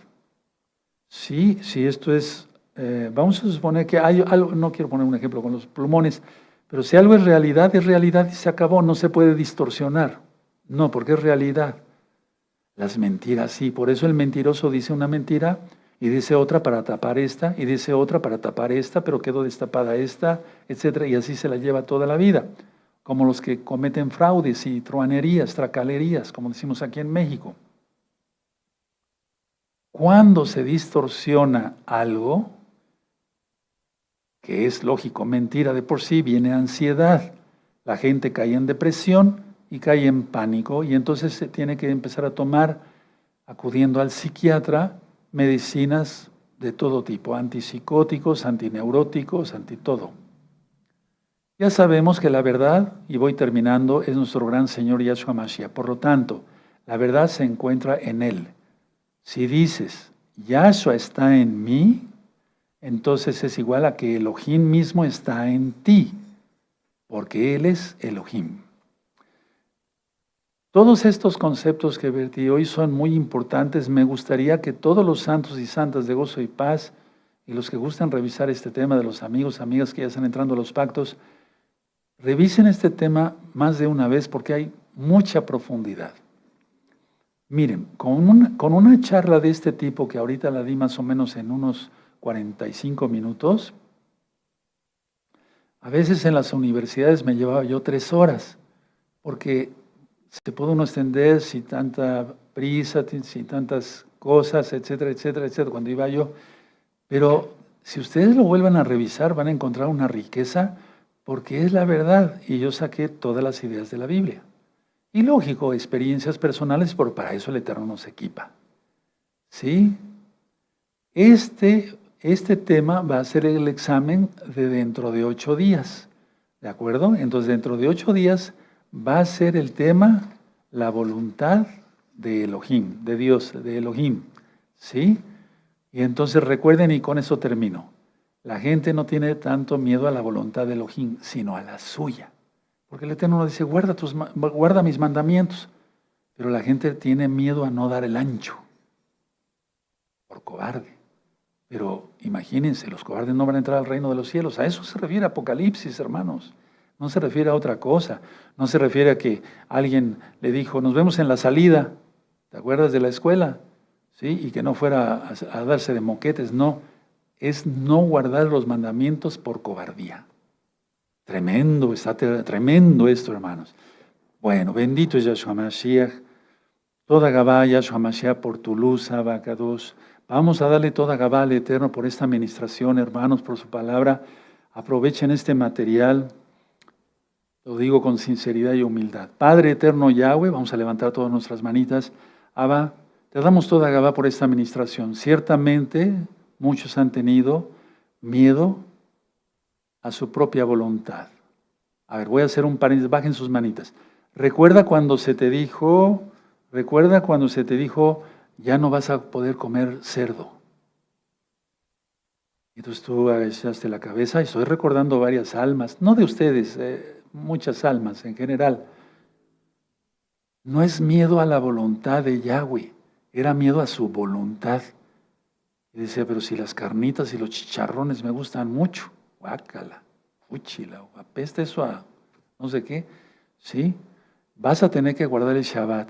Speaker 1: Sí, esto es, vamos a suponer que hay algo, no quiero poner un ejemplo con los plumones, pero si algo es realidad y se acabó, no se puede distorsionar. No, porque es realidad. Las mentiras, sí, por eso el mentiroso dice una mentira y dice otra para tapar esta, y dice otra para tapar esta, pero quedó destapada esta, etc. Y así se la lleva toda la vida. Como los que cometen fraudes y truanerías, tracalerías, como decimos aquí en México. Cuando se distorsiona algo, que es lógico, mentira de por sí, viene ansiedad. La gente cae en depresión y cae en pánico, y entonces se tiene que empezar a tomar, acudiendo al psiquiatra, medicinas de todo tipo, antipsicóticos, antineuróticos, antitodo. Ya sabemos que la verdad, y voy terminando, es nuestro gran Señor Yahshua Mashiach. Por lo tanto, la verdad se encuentra en Él. Si dices, Yahshua está en mí, entonces es igual a que Elohim mismo está en ti, porque Él es Elohim. Todos estos conceptos que vertí hoy son muy importantes. Me gustaría que todos los santos y santas de gozo y paz, y los que gustan revisar este tema de los amigos, amigas que ya están entrando a los pactos, revisen este tema más de una vez porque hay mucha profundidad. Miren, con una charla de este tipo, que ahorita la di más o menos en unos 45 minutos, a veces en las universidades me llevaba yo 3 horas, porque se puede uno extender sin tanta prisa, sin tantas cosas, etcétera, etcétera, etcétera, cuando iba yo. Pero si ustedes lo vuelvan a revisar, van a encontrar una riqueza, porque es la verdad, y yo saqué todas las ideas de la Biblia. Y lógico, experiencias personales, pero para eso el Eterno nos equipa. ¿Sí? Este tema va a ser el examen de dentro de 8 días. ¿De acuerdo? Entonces, dentro de 8 días va a ser el tema, la voluntad de Elohim, de Dios, de Elohim. ¿Sí? Y entonces recuerden, y con eso termino, la gente no tiene tanto miedo a la voluntad de Elohim, sino a la suya. Porque el Eterno nos dice, guarda mis mandamientos. Pero la gente tiene miedo a no dar el ancho, por cobarde. Pero imagínense, los cobardes no van a entrar al reino de los cielos. A eso se refiere Apocalipsis, hermanos. No se refiere a otra cosa. No se refiere a que alguien le dijo, nos vemos en la salida. ¿Te acuerdas de la escuela? ¿Sí? Y que no fuera a darse de moquetes. No, es no guardar los mandamientos por cobardía. Tremendo, está tremendo esto, hermanos. Bueno, bendito es Yahshua Mashiach. Toda Gabá, Yahshua Mashiach, por tu luz, Abacados. Vamos a darle toda Gabá al Eterno por esta administración, hermanos, por su palabra. Aprovechen este material. Lo digo con sinceridad y humildad. Padre eterno Yahweh, vamos a levantar todas nuestras manitas. Abba, te damos toda Gabá por esta administración. Ciertamente, muchos han tenido miedo a su propia voluntad. A ver, voy a hacer un paréntesis, bajen sus manitas. Recuerda cuando se te dijo, ya no vas a poder comer cerdo. Entonces tú agachaste la cabeza, y estoy recordando varias almas, no de ustedes, muchas almas en general. No es miedo a la voluntad de Yahweh, era miedo a su voluntad. Y decía, pero si las carnitas y los chicharrones me gustan mucho, guácala, fúchila, apesta eso a no sé qué, ¿sí? Vas a tener que guardar el Shabbat.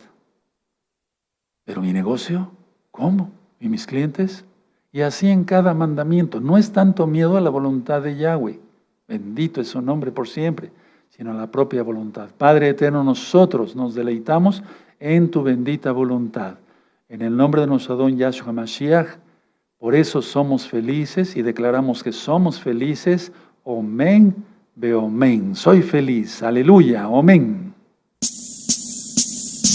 Speaker 1: Pero mi negocio, ¿cómo? ¿Y mis clientes? Y así en cada mandamiento. No es tanto miedo a la voluntad de Yahweh, bendito es su nombre por siempre, sino a la propia voluntad. Padre eterno, nosotros nos deleitamos en tu bendita voluntad. En el nombre de nuestro Adón Yahshua Mashiach, por eso somos felices y declaramos que somos felices. Omen, beomen. Soy feliz. Aleluya. Omen.